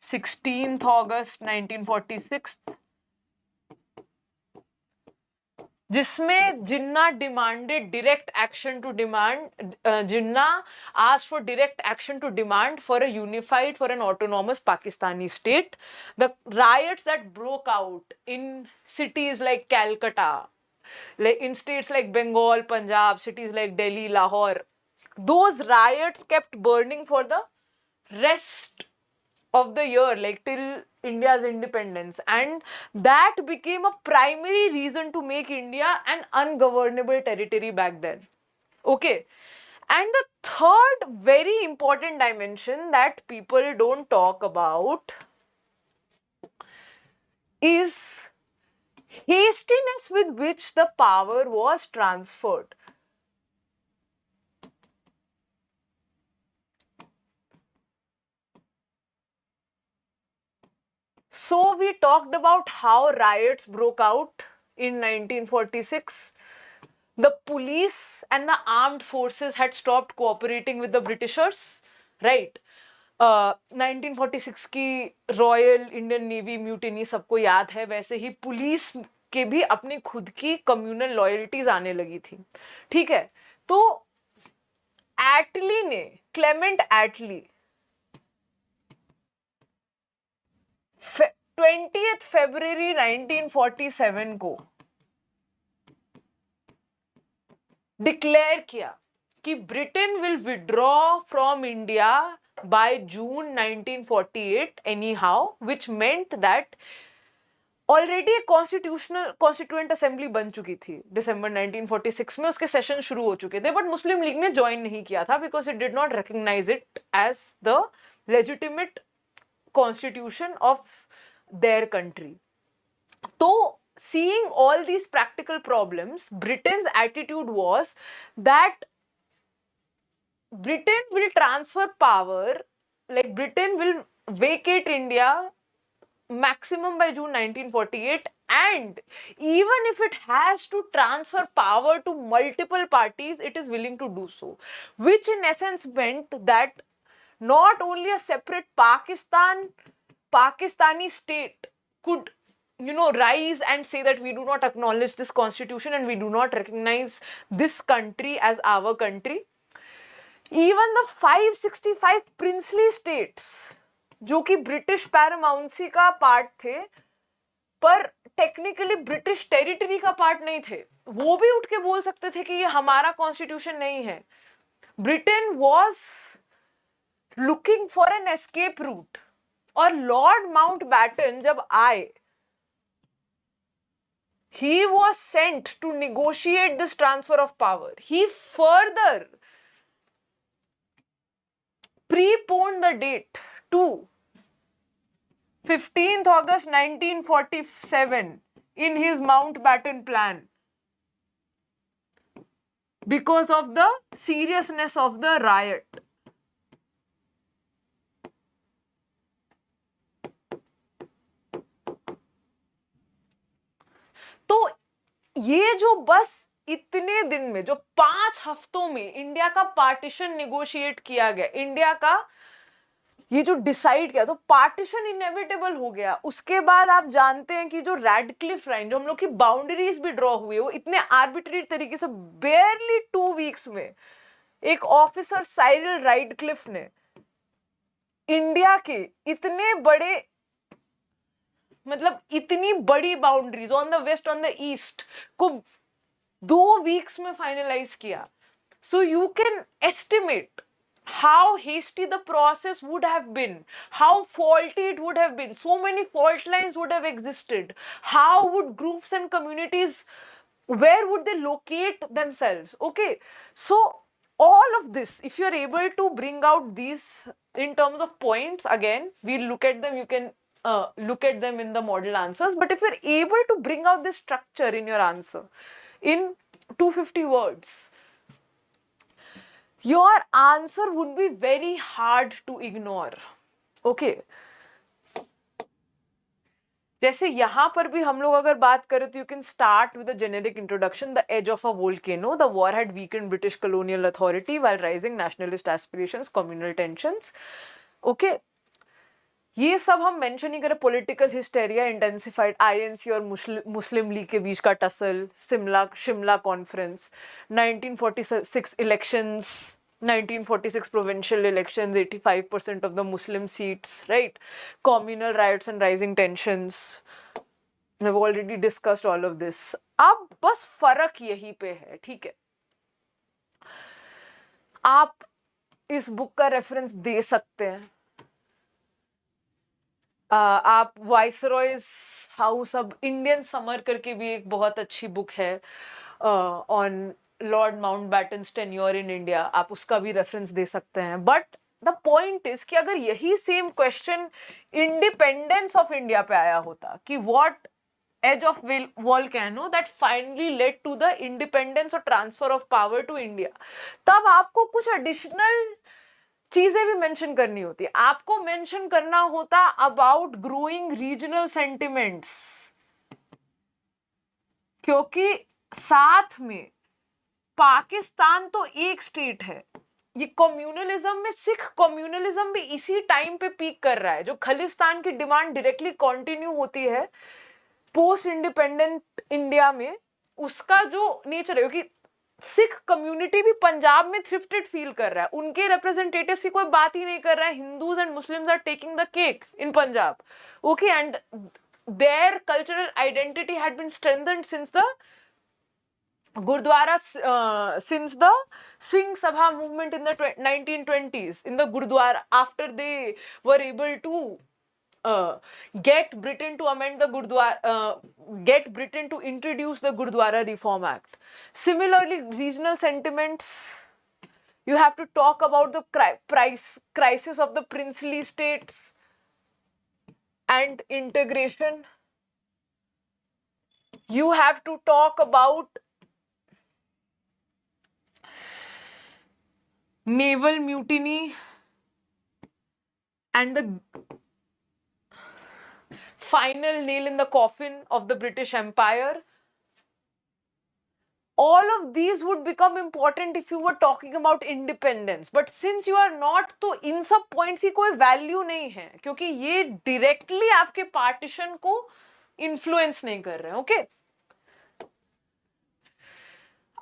16th August 1946, जिसमें Jinnah demanded direct action to demand, Jinnah asked for direct action to demand for a unified, for an autonomous Pakistani state. The riots that broke out in cities like Calcutta, like in states like Bengal, Punjab, cities like Delhi, Lahore, those riots kept burning for the rest of the year, like till India's independence, and that became a primary reason to make India an ungovernable territory back then. Okay, and the third very important dimension that people don't talk about is hastiness with which the power was transferred. So we talked about how riots broke out in 1946. The police and the armed forces had stopped cooperating with the Britishers, right? 1946 की royal Indian navy mutiny सबको याद है, वैसे ही police के भी अपनी खुद की कम्युनल लॉयल्टीज आने लगी थी, ठीक है। तो एटली ने, क्लेमेंट एटली 20th February 1947 को डिक्लेयर किया कि Britain will withdraw from India by June 1948 anyhow, which meant that already एक कॉन्स्टिट्यूएंट असेंबली बन चुकी थी दिसंबर 1946 में, उसके सेशन शुरू हो चुके थे, बट मुस्लिम लीग ने ज्वाइन नहीं किया था because it did not recognise it as the legitimate constitution of their country. तो seeing all these practical problems, Britain's attitude was that Britain will transfer power, like Britain will vacate India maximum by June 1948, and even if it has to transfer power to multiple parties, it is willing to do so, which in essence meant that Not only a separate Pakistani state could, rise and say that we do not acknowledge this constitution and we do not recognize this country as our country. Even the 565 princely states, जो कि British paramountcy का part थे पर technically British territory का part नहीं थे, वो भी उठ के बोल सकते थे कि ये हमारा कॉन्स्टिट्यूशन नहीं है. Britain was looking for an escape route. और लॉर्ड माउंटबैटन जब आए, he was sent to negotiate this transfer of power. He further preponed the date to 15th August 1947 in his Mountbatten plan because of the seriousness of the riot. तो ये जो बस इतने दिन में, जो 5 हफ्तों में इंडिया का पार्टीशन निगोशिएट किया गया, इंडिया का ये जो डिसाइड किया, तो पार्टीशन इनएविटेबल हो गया. उसके बाद आप जानते हैं कि जो रैडक्लिफ लाइन, जो हम लोग की बाउंड्रीज भी ड्रॉ हुए, वो इतने आर्बिट्ररी तरीके से बेयरली 2 वीक्स में एक ऑफिसर साइरल रैडक्लिफ ने इंडिया के इतने बड़े, मतलब इतनी बड़ी boundaries on the west, on the east को 2 वीक्स में फाइनलाइज किया. So you can estimate how hasty the process would have been, how faulty it would have been. So many fault lines would have existed. How would groups and communities, where would they locate themselves? Okay, so all of this, if you're able to bring out these in terms of points, again we'll look at them. You can look at them in the model answers, but if you're able to bring out this structure in your answer in 250 words, your answer would be very hard to ignore. Okay, जैसे यहां पर भी हम लोग अगर बात करें तो you can start with a generic introduction. The edge of a volcano, the war had weakened British colonial authority while rising nationalist aspirations, communal tensions. Okay, ये सब हम मेंशन ही करें. पॉलिटिकल हिस्टेरिया इंटेंसिफाइड, आईएनसी और मुस्लिम league के बीच का tussle, Shimla conference, 1946 elections, 1946 provincial elections, 85% of the Muslim seats, right? Communal riots and rising tensions. We've already discussed all of this. अब बस फर्क यही पे है, ठीक है. आप इस बुक का रेफरेंस दे सकते हैं. आप Viceroy's House of Indian summer करके भी एक बहुत अच्छी बुक है on Lord Mountbatten's tenure in India, आप उसका भी रेफरेंस दे सकते हैं. बट द पॉइंट इज कि अगर यही same question independence of India पे आया होता कि what edge of volcano that finally led to the independence or transfer of power to India, तब आपको कुछ एडिशनल चीजें भी मेंशन करनी होती है. आपको मेंशन करना होता अबाउट ग्रोइंग रीजनल सेंटिमेंट्स, क्योंकि साथ में पाकिस्तान तो एक स्टेट है. ये कम्युनलिज्म में सिख कम्युनलिज्म भी इसी टाइम पे पीक कर रहा है. जो खलिस्तान की डिमांड डायरेक्टली कंटिन्यू होती है पोस्ट इंडिपेंडेंट इंडिया में, उसका जो नेचर है कि सिख कम्युनिटी भी पंजाब में थ्रिफ्टेड फील कर रहा है. उनके रिप्रेजेंटेटिव्स की कोई बात ही नहीं कर रहा है. Hindus and Muslims are taking the cake in Punjab. Okay, and their cultural identity had been strengthened since the Gurdwara, since the Singh Sabha movement in the 1920s in the Gurdwara, after they were able to get Britain to amend the Gurdwara, get Britain to introduce the Gurdwara Reform Act. Similarly, regional sentiments, you have to talk about the crisis of the princely states and integration. You have to talk about naval mutiny and the final nail in the coffin of the British Empire. all of these would become important if you were talking about independence, but since you are not, तो इन सब points की कोई value नहीं है, क्योंकि ये directly आपके partition को influence नहीं कर रहे हैं. Okay?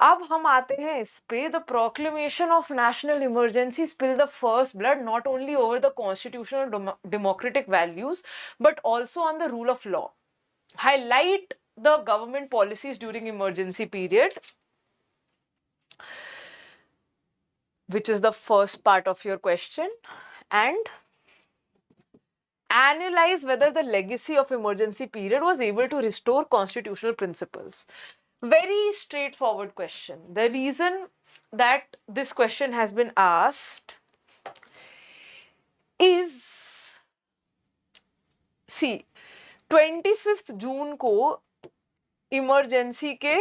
अब हम आते हैं इस पे. The proclamation of national emergency spilled the first blood not only over the constitutional democratic values but also on the rule of law. Highlight the government policies during emergency period, which is the first part of your question, and analyze whether the legacy of emergency period was able to restore constitutional principles. Very straightforward question. The reason that this question has been asked is, see, 25th जून को emergency के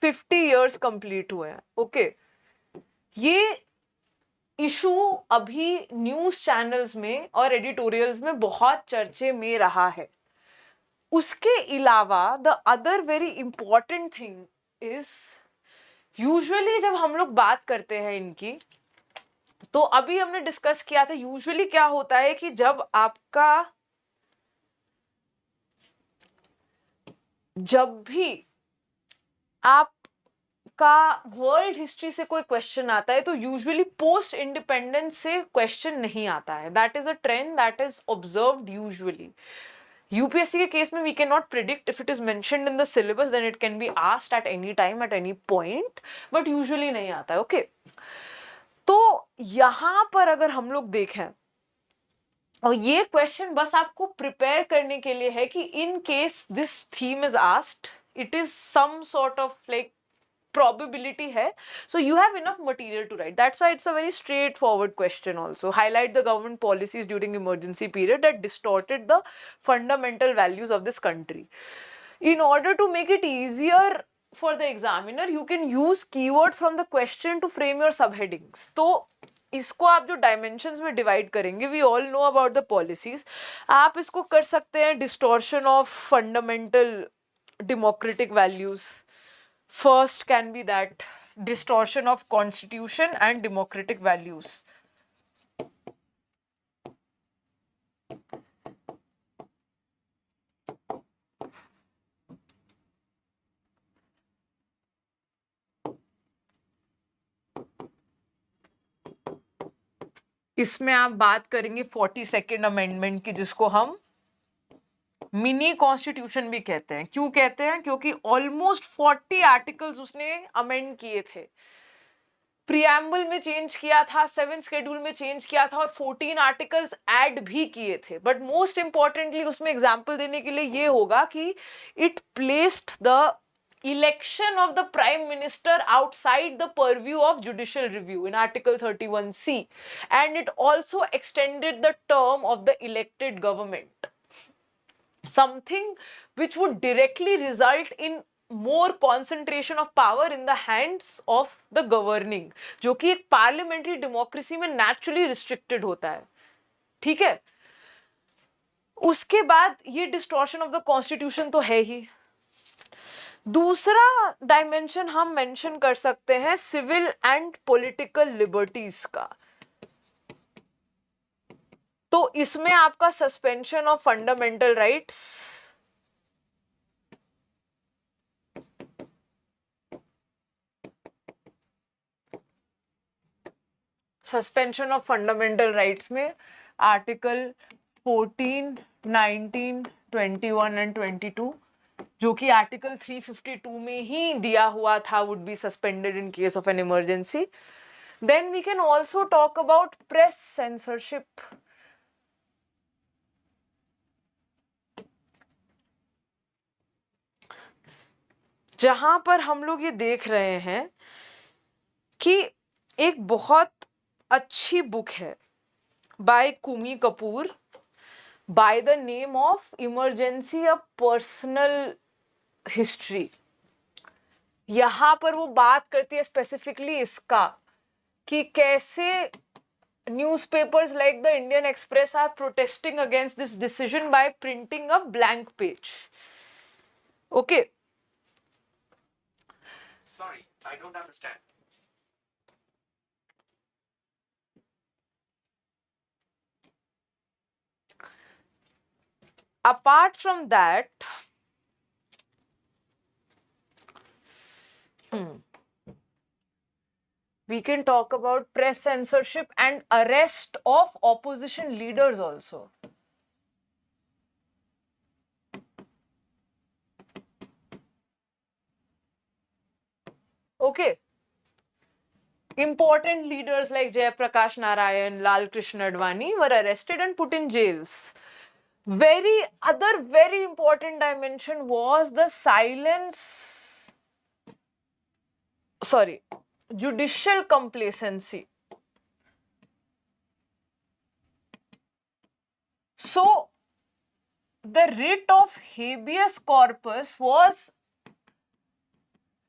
50 years complete हुए हैं. Okay, ये issue अभी news channels में और editorials में बहुत चर्चे में रहा है. उसके अलावा the other very important thing is, usually जब हम लोग बात करते हैं इनकी, तो अभी हमने डिस्कस किया था, यूजुअली क्या होता है कि जब भी आपका वर्ल्ड हिस्ट्री से कोई क्वेश्चन आता है तो यूजुअली पोस्ट इंडिपेंडेंस से क्वेश्चन नहीं आता है. That is a trend that is observed usually. UPSC के केस में we can not predict. If it is mentioned in the syllabus then it can be asked at any time at any point, but usually नहीं आता है. Okay, तो यहां पर अगर हम लोग देखें, और ये क्वेश्चन बस आपको प्रिपेयर करने के लिए है कि in case this theme is asked, it is some sort of like probability है, so you have enough material to write. That's why it's a very straightforward question. Also highlight the government policies during emergency period that distorted the fundamental values of this country. In order to make it easier for the examiner, you can use keywords from the question to frame your subheadings. तो इसको आप जो dimensions में divide करेंगे, we all know about the policies. आप इसको कर सकते हैं distortion of fundamental democratic values. First can be that distortion of constitution and democratic values. इसमें आप बात करेंगे 42nd अमेंडमेंट की, जिसको हम मिनी कॉन्स्टिट्यूशन भी कहते हैं. क्यों कहते हैं? क्योंकि ऑलमोस्ट 40 आर्टिकल्स उसने अमेंड किए थे. प्रीएम्बल में चेंज किया था, 7th शेड्यूल में चेंज किया था, और 14 आर्टिकल्स ऐड भी किए थे. बट मोस्ट इंपॉर्टेंटली उसमें एग्जांपल देने के लिए ये होगा कि it placed the election of the prime minister outside the purview of judicial review in article 31C, and it also extended the term of the elected government, something which would directly result in more concentration of power in the hands of the governing, जो कि एक parliamentary democracy में naturally restricted होता है. ठीक है, उसके बाद ये distortion of the constitution तो है ही. दूसरा डायमेंशन हम मेंशन कर सकते हैं सिविल एंड पॉलिटिकल लिबर्टीज का. तो इसमें आपका suspension of fundamental rights, suspension of fundamental rights में आर्टिकल 14, 19, 21 एंड 22, जो कि आर्टिकल 352 में ही दिया हुआ था, would be suspended in case of an emergency. Then we can also talk about press censorship. जहां पर हम लोग ये देख रहे हैं कि एक बहुत अच्छी बुक है by Kumi Kapoor, by the name of Emergency a Personal History. यहाँ पर वो बात करती है स्पेसिफिकली इसका कि कैसे newspapers like the Indian Express are protesting against this decision by printing a blank page. Okay. Sorry, I don't understand. Apart from that, we can talk about press censorship and arrest of opposition leaders also. Okay. Important leaders like Jayaprakash Narayan, Lal Krishna Advani were arrested and put in jails. Other very important dimension was the judicial complacency. So, the writ of habeas corpus was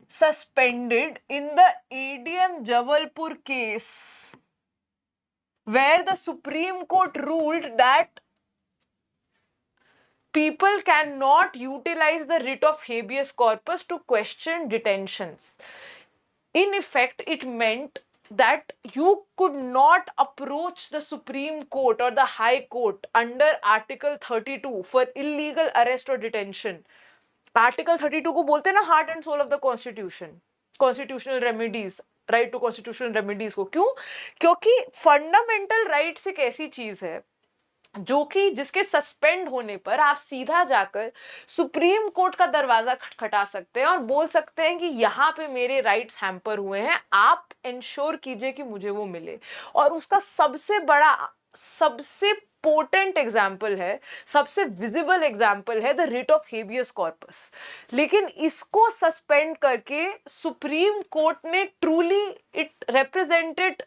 suspended in the ADM Jabalpur case, where the Supreme Court ruled that people cannot utilize the writ of habeas corpus to question detentions. In effect, it meant that you could not approach the Supreme Court or the High Court under Article 32 for illegal arrest or detention. Article 32 को बोलते हैं ना heart and soul of the constitution, constitutional remedies, right to constitutional remedies को. क्यों? क्योंकि fundamental rights एक ऐसी चीज है जो कि जिसके सस्पेंड होने पर आप सीधा जाकर सुप्रीम कोर्ट का दरवाजा खटखटा सकते हैं और बोल सकते हैं कि यहाँ पे मेरे राइट्स हैम्पर हुए हैं, आप इंश्योर कीजिए कि मुझे वो मिले. और उसका सबसे बड़ा, सबसे पोटेंट एग्जाम्पल है, सबसे विजिबल एग्जाम्पल है the writ of habeas corpus. लेकिन इसको सस्पेंड करके सुप्रीम कोर्ट ने truly it represented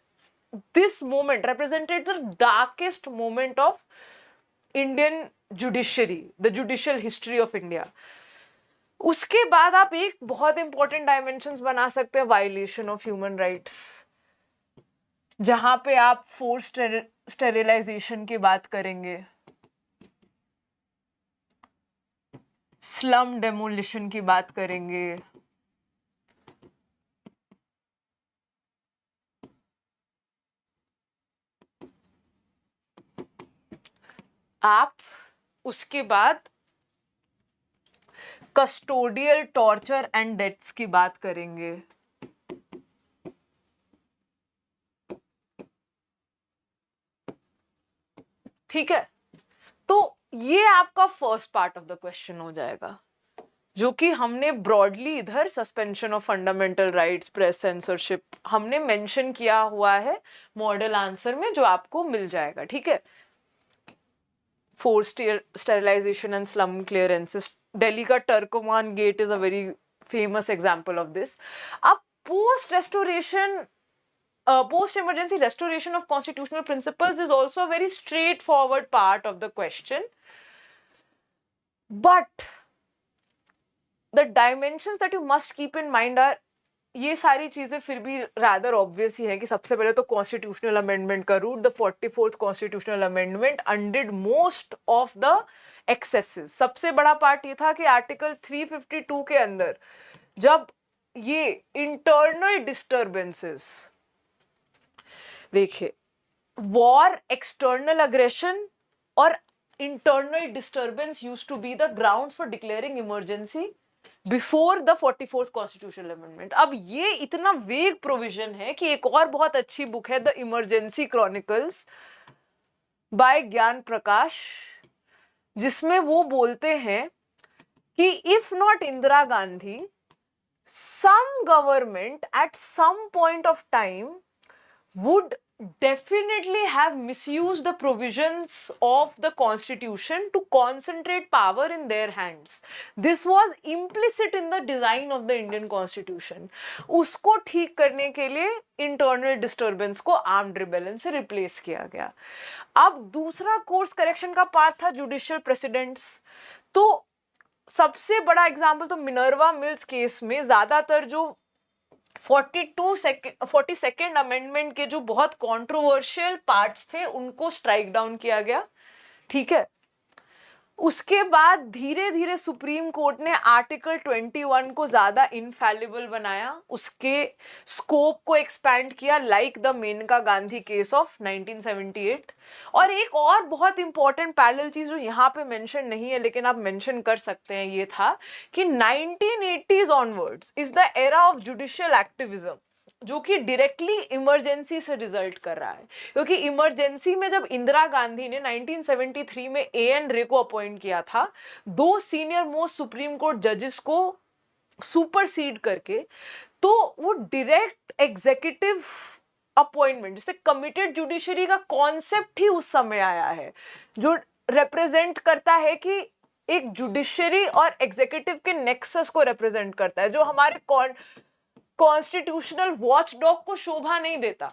the darkest moment of Indian judiciary, the judicial history of India. उसके बाद आप एक बहुत इंपॉर्टेंट डायमेंशंस बना सकते हैं वायलेशन ऑफ ह्यूमन राइट्स, जहां पे आप फोर्स स्टेरिलाइजेशन की बात करेंगे, स्लम डेमोलिशन की बात करेंगे, आप उसके बाद कस्टोडियल टॉर्चर एंड डेथ्स की बात करेंगे. ठीक है, तो ये आपका first part of the question हो जाएगा, जो कि हमने ब्रॉडली इधर suspension of fundamental rights, press censorship हमने मेंशन किया हुआ है मॉडल आंसर में, जो आपको मिल जाएगा. ठीक है, forced sterilization and slum clearances. Delhi का Turkoman Gate is a very famous example of this. अब post-emergency restoration of constitutional principles is also a very straightforward part of the question. But the dimensions that you must keep in mind are, ये सारी चीजें फिर भी rather obvious ही है कि सबसे पहले तो कॉन्स्टिट्यूशनल अमेंडमेंट का root, the 44th constitutional amendment undid most of the excesses. सबसे बड़ा पार्ट ये था कि आर्टिकल 352 के अंदर जब ये इंटरनल डिस्टर्बेंसेस, देखिए वॉर, एक्सटर्नल अग्रेशन और internal disturbance used to be the grounds for declaring emergency before the 44th constitutional amendment. अब ये इतना वेग प्रोविजन है कि एक और बहुत अच्छी बुक है द इमरजेंसी क्रॉनिकल्स बाय ज्ञान प्रकाश, जिसमें वो बोलते हैं कि if not Indira Gandhi, some government at some point of time would definitely have misused the provisions of the constitution to concentrate power in their hands. This was implicit in the design of the Indian constitution. उसको ठीक करने के लिए internal disturbance को armed rebellion से replace किया गया. अब दूसरा course correction का part था judicial precedents. तो सबसे बड़ा एग्जाम्पल तो मिनर्वा मिल्स केस में ज्यादातर जो 42nd अमेंडमेंट के जो बहुत कंट्रोवर्शियल पार्ट्स थे उनको स्ट्राइक डाउन किया गया. ठीक है, उसके बाद धीरे धीरे सुप्रीम कोर्ट ने आर्टिकल 21 को ज्यादा इनफैलिबल बनाया, उसके स्कोप को एक्सपैंड किया, like the Maneka Gandhi case of 1978। और एक और बहुत इंपॉर्टेंट पैरेलल चीज जो यहाँ पे मेंशन नहीं है लेकिन आप मेंशन कर सकते हैं, ये था कि 1980s onwards is the era of judicial activism, जो कि डायरेक्टली इमरजेंसी से रिजल्ट कर रहा है। क्योंकि इमरजेंसी में जब इंदिरा गांधी ने 1973 में एएन रे को अपॉइंट किया था, 2 सीनियर मोस्ट सुप्रीम कोर्ट जजेस को सुपरसीड करके, तो वो डायरेक्ट एग्जीक्यूटिव अपॉइंटमेंट, जैसे कमिटेड जुडिशरी का कॉन्सेप्ट ही उस समय आया है, जो रिप्रेजेंट करता है कि एक जुडिशरी और एग्जीक्यूटिव के नेक्सस को रिप्रेजेंट करता है, जो हमारे कॉन्स्टिट्यूशनल वॉचडॉग को शोभा नहीं देता।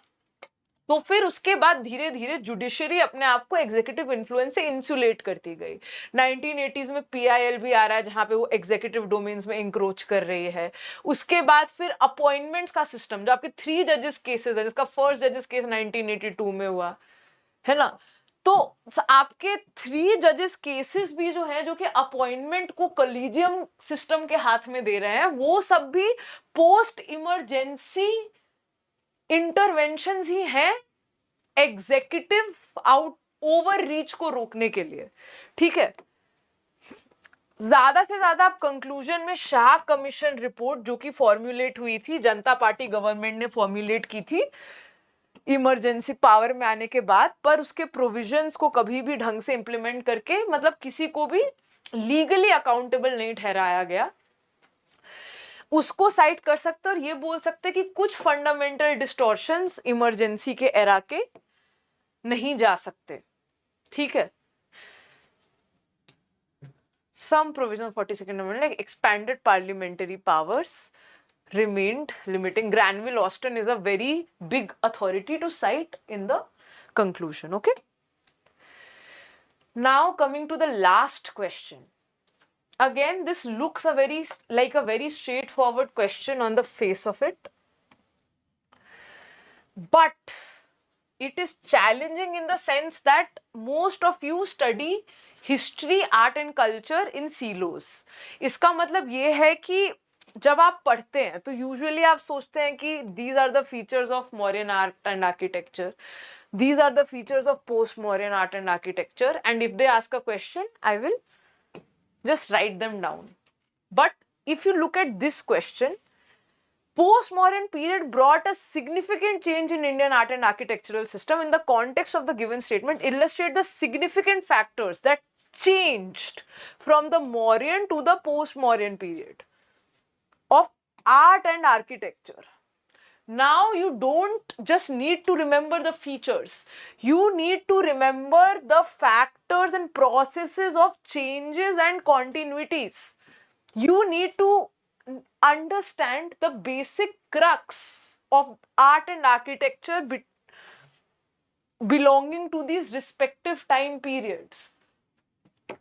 तो फिर उसके बाद धीरे धीरे जुडिशरी अपने आप को एग्जीक्यूटिव इन्फ्लुएंस से इंसुलेट करती गई। 1980s में पीआईएल भी आ रहा है जहां पे वो एग्जीक्यूटिव डोमेन्स में इंक्रोच कर रही है। उसके बाद फिर अपॉइंटमेंट्स का सिस्टम, जो आपके 3 जजेस केसेस है, जिसका फर्स्ट जजेस केस 1982 में हुआ है ना, तो आपके 3 जजेस केसेस भी जो है, जो कि अपॉइंटमेंट को कॉलेजियम सिस्टम के हाथ में दे रहे हैं, वो सब भी पोस्ट इमरजेंसी इंटरवेंशंस ही हैं एग्जीक्यूटिव आउट ओवर रीच को रोकने के लिए। ठीक है, ज्यादा से ज्यादा आप कंक्लूजन में शाह कमीशन रिपोर्ट जो कि फॉर्मुलेट हुई थी, जनता पार्टी गवर्नमेंट ने फॉर्मुलेट की थी इमरजेंसी पावर में आने के बाद, पर उसके प्रोविजंस को कभी भी ढंग से इंप्लीमेंट करके मतलब किसी को भी लीगली अकाउंटेबल नहीं ठहराया गया, उसको साइट कर सकते और ये बोल सकते कि कुछ फंडामेंटल डिस्टॉर्शंस इमरजेंसी के एरा के नहीं जा सकते। ठीक है, some provision of 42nd amendment like expanded parliamentary powers remained limiting. Granville Austin is a very big authority to cite in the conclusion. Okay, now coming to the last question. Again, this looks a very straightforward question on the face of it, but it is challenging in the sense that most of you study history, art and culture in सीलोस। इसका मतलब ये है कि जब आप पढ़ते हैं तो यूजुअली आप सोचते हैं कि these are the features of modern art and architecture, these are the features of post-modern art and architecture, and if they ask a question I will just write them down. But if you look at this question, post-modern period brought a significant change in Indian art and architectural system. In the context of the given statement, illustrate the significant factors that changed from the modern to the post-modern period of art and architecture. Now you don't just need to remember the features, you need to remember the factors and processes of changes and continuities. You need to understand the basic crux of art and architecture belonging to these respective time periods.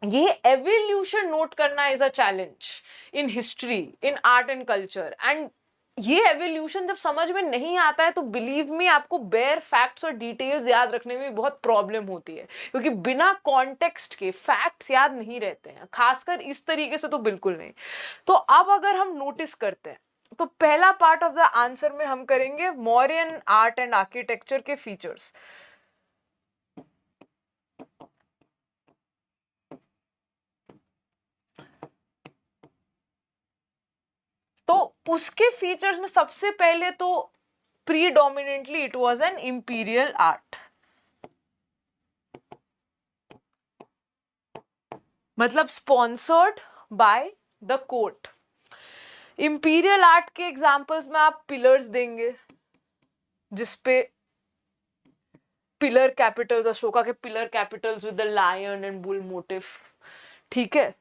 ये evolution note करना is a challenge in history, in art and culture, and ये evolution जब समझ में नहीं आता है तो बिलीव मी आपको बेयर फैक्ट्स और डिटेल्स याद रखने में बहुत प्रॉब्लम होती है, क्योंकि बिना कॉन्टेक्स्ट के फैक्ट्स याद नहीं रहते हैं, खासकर इस तरीके से तो बिल्कुल नहीं। तो अब अगर हम नोटिस करते हैं तो पहला पार्ट ऑफ द आंसर में हम करेंगे मॉडर्न आर्ट एंड आर्किटेक्चर के फीचर्स। तो उसके फीचर्स में सबसे पहले तो predominantly it was an imperial art, मतलब sponsored by the court. Imperial art के एग्जांपल्स में आप पिलर्स देंगे जिसपे पिलर कैपिटल्स, अशोका के pillar capitals with the lion and bull motif. ठीक है,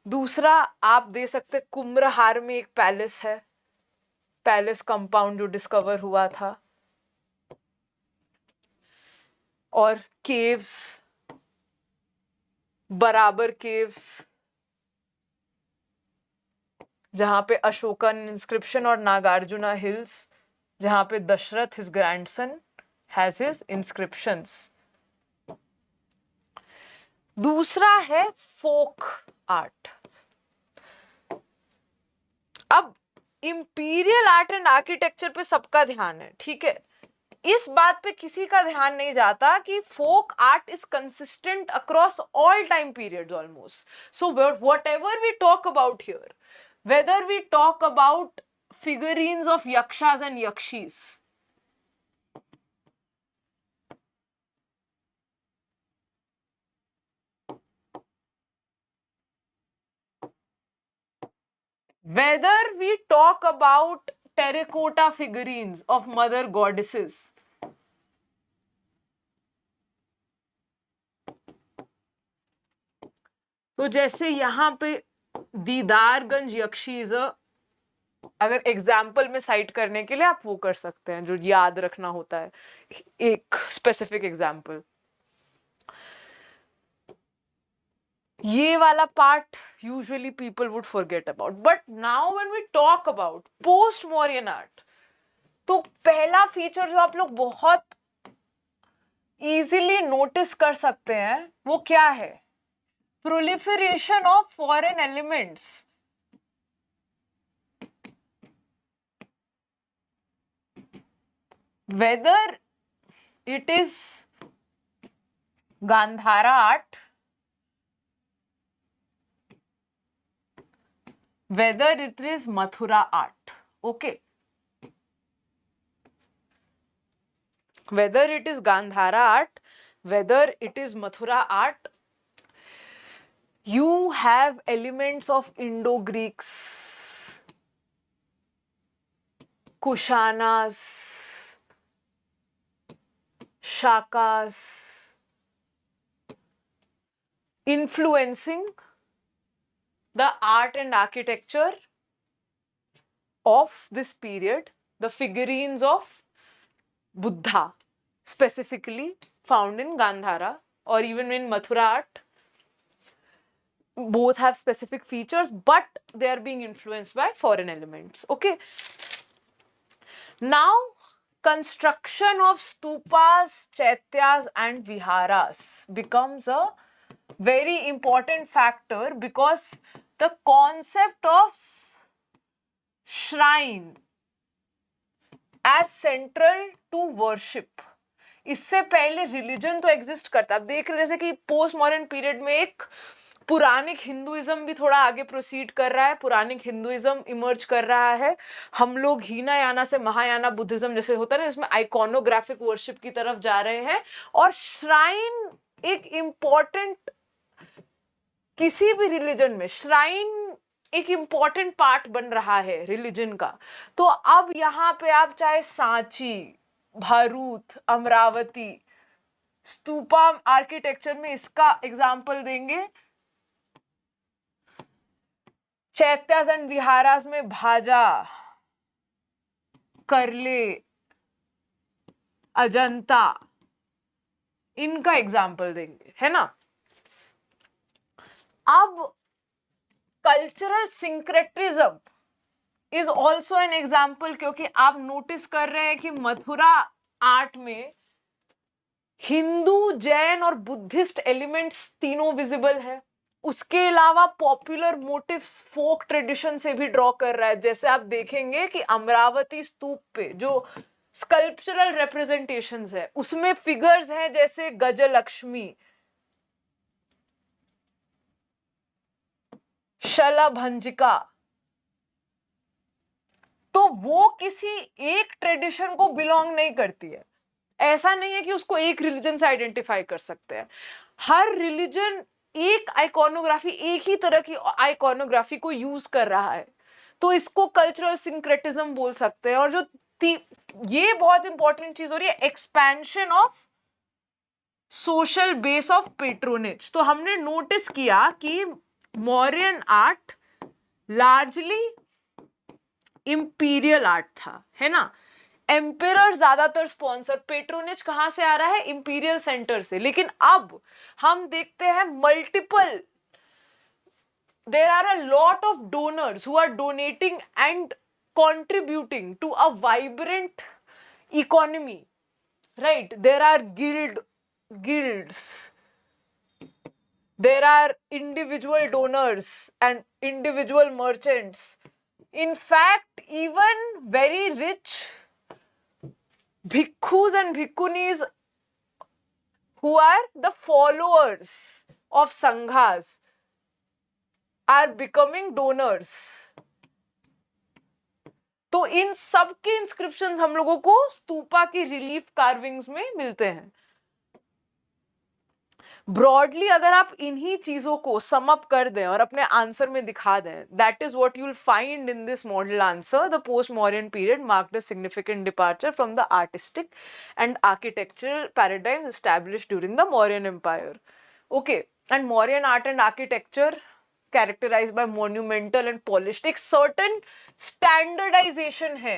दूसरा आप दे सकते कुम्भलहार में एक पैलेस है, पैलेस कंपाउंड जो डिस्कवर हुआ था, और केव्स, बराबर केव्स जहां पे अशोकन इंस्क्रिप्शन, और नागार्जुना हिल्स जहां पे Dasharatha his grandson has his inscriptions. दूसरा है फोक आर्ट. अब इंपीरियल आर्ट एंड आर्किटेक्चर पे सबका ध्यान है, ठीक है. इस बात पे किसी का ध्यान नहीं जाता कि folk art is consistent across all time periods almost. So whatever we talk about here, whether we talk about figurines of yakshas and yakshis, whether we talk about terracotta figurines of mother goddesses, तो जैसे यहाँ पे Didarganj यक्षी is अगर example में site करने के लिए आप वो कर सकते हैं, जो याद रखना होता है एक स्पेसिफिक एग्जाम्पल. ये वाला part usually people would forget about. But now when we talk about post Mauryan art, तो पहला फीचर जो आप लोग बहुत इजीली नोटिस कर सकते हैं वो क्या है? Proliferation of foreign elements. whether it is Gandhara art, whether it is Mathura art, okay, whether it is Gandhara art, whether it is Mathura art, you have elements of Indo-Greeks, Kushanas, Shakas influencing the art and architecture of this period. The figurines of Buddha specifically found in Gandhara or even in Mathura art, both have specific features, but they are being influenced by foreign elements. Okay. Now, construction of stupas, chaityas and viharas becomes a very important factor because the concept of shrine as central to worship, इससे पहले religion तो exist करता. आप देख रहे जैसे कि post modern period में एक पुरानिक हिंदुइज्म भी थोड़ा आगे प्रोसीड कर रहा है, पुरानिक हिंदुइज्म इमर्ज कर रहा है. हम लोग हीनायाना से महायाना बुद्धिज्म जैसे होता है ना, इसमें आइकोनोग्राफिक वर्शिप की तरफ जा रहे हैं. और श्राइन एक इम्पॉर्टेंट, किसी भी रिलीजन में श्राइन एक इम्पॉर्टेंट पार्ट बन रहा है रिलीजन का. तो अब यहाँ पे आप चाहे सांची, भारूथ, अमरावती, स्तूपा आर्किटेक्चर में इसका एग्जाम्पल देंगे. चैत्यास एंड विहारास में भाजा, करले, अजंता, इनका एग्जाम्पल देंगे, है ना. अब cultural syncretism is also an example, क्योंकि आप नोटिस कर रहे हैं कि मथुरा आर्ट में हिंदू, जैन और बुद्धिस्ट एलिमेंट्स तीनों विजिबल है. उसके अलावा पॉपुलर मोटिव्स फोक ट्रेडिशन से भी ड्रॉ कर रहा है. जैसे आप देखेंगे कि अमरावती स्तूप पे जो स्कल्पचरल रिप्रेजेंटेशंस है उसमें फिगर्स हैं जैसे गजलक्ष्मी, शलभंजिका. तो वो किसी एक ट्रेडिशन को बिलोंग नहीं करती है. ऐसा नहीं है कि उसको एक रिलीजन से आइडेंटिफाई कर सकते हैं. हर रिलीजन एक आइकोनोग्राफी, एक ही तरह की आइकोनोग्राफी को यूज कर रहा है, तो इसको कल्चरल सिंक्रेटिज्म बोल सकते हैं. और जो ये बहुत इंपॉर्टेंट चीज हो रही है, expansion of social base of patronage. तो हमने नोटिस किया कि Mauryan art largely imperial art था, है ना. एम्पिरर ज्यादातर स्पॉन्सर, पेट्रोनेज कहां से आ रहा है? इंपीरियल सेंटर से. लेकिन अब हम देखते हैं multiple, there are a lot of donors who are donating and contributing to a vibrant economy, right? There are guilds, There are individual donors and individual merchants. In fact, even very rich bhikkhus and bhikkhunis who are the followers of sanghas are becoming donors. तो इन सब के inscriptions हम लोगों को स्तूपा की relief carvings में मिलते हैं. ब्रॉडली अगर आप इन्हीं चीजों को सम अप कर दें और अपने आंसर में दिखा दें, that is what you will find in this model answer. The post Mauryan period marked a significant departure from the artistic and architectural paradigms established during the Mauryan empire. Okay, and Mauryan art and architecture characterized by monumental and polished. एक certain standardization है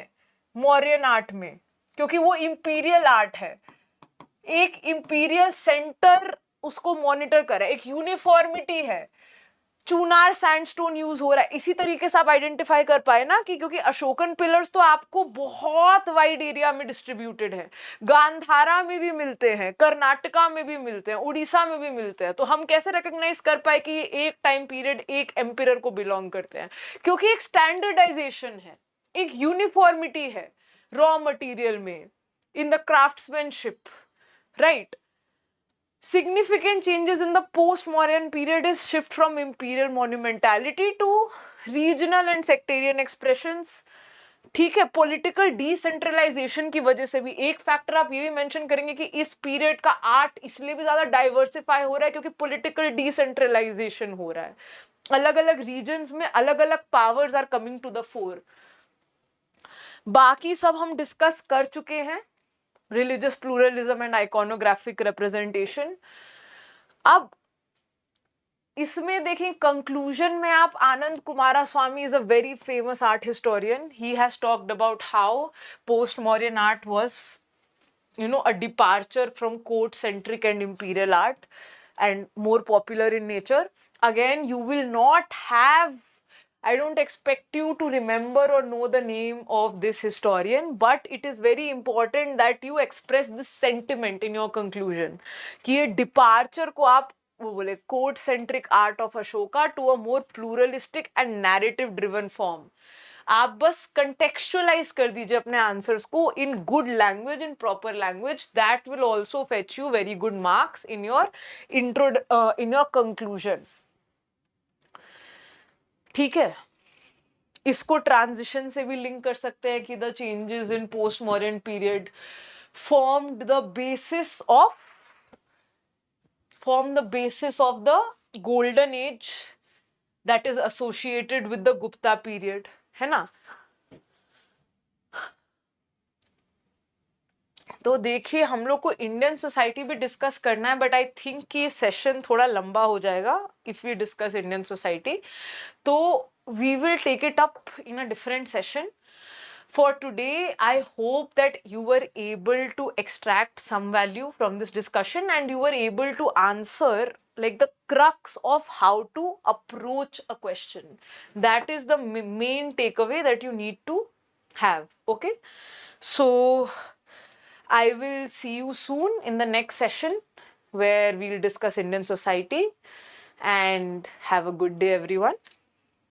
Mauryan art में, क्योंकि वो imperial art है. एक imperial centre उसको monitor कर रहा है, एक यूनिफॉर्मिटी है. चूनार सैंडस्टोन यूज हो रहा है. इसी तरीके से आप आइडेंटिफाई कर पाए ना कि क्योंकि अशोकन पिलर्स तो आपको बहुत वाइड एरिया में डिस्ट्रीब्यूटेड है. गांधारा में भी मिलते हैं, कर्नाटका में भी मिलते हैं, उड़ीसा में भी मिलते हैं. तो हम कैसे रिकॉग्नाइज कर पाए कि ये एक टाइम पीरियड एक एम्पियर को बिलोंग करते हैं? क्योंकि एक स्टैंडर्डाइजेशन है, एक यूनिफॉर्मिटी है रॉ मटेरियल में, in the craftsmanship, right? Significant changes in the post-Mauryan period is shift from imperial monumentality to regional and sectarian expressions. ठीक है, पॉलिटिकल डिसेंट्रलाइजेशन की वजह से भी एक फैक्टर आप ये भी मेंशन करेंगे कि इस पीरियड का आर्ट इसलिए भी ज्यादा डाइवर्सिफाई हो रहा है क्योंकि पॉलिटिकल डिसेंट्रलाइजेशन हो रहा है. अलग अलग रीजन्स में अलग अलग powers are coming to the fore. बाकी सब हम डिस्कस कर चुके हैं, religious pluralism and iconographic representation. अब इसमें देखें कंक्लूजन में आप आनंद कुमारा स्वामी is a very famous art historian. He has talked about how post-Mauryan art was, you know, a departure from court-centric and imperial art and more popular in nature. Again, you will not have, I don't expect you to remember or know the name of this historian, but it is very important that you express this sentiment in your conclusion कि ये departure को आप वो बोले court centric art of Ashoka to a more pluralistic and narrative driven form. आप बस contextualize कर दीजिए अपने answers को in good language, in proper language. That will also fetch you very good marks in your in your conclusion. ठीक है, इसको transition से भी लिंक कर सकते हैं कि the changes in post modern period formed the basis of the golden age that is associated with the Gupta period, है ना? तो देखिए हम लोग को इंडियन सोसाइटी भी डिस्कस करना है, बट आई थिंक कि सेशन थोड़ा लंबा हो जाएगा if we discuss Indian society. तो we will take it up in a different session. For today, I hope that you were able to extract some value from this discussion and you were able to answer like the crux of how to approach a question. That is the main takeaway that you need to have. Okay, so I will see you soon in the next session where we'll discuss Indian society, and have a good day everyone.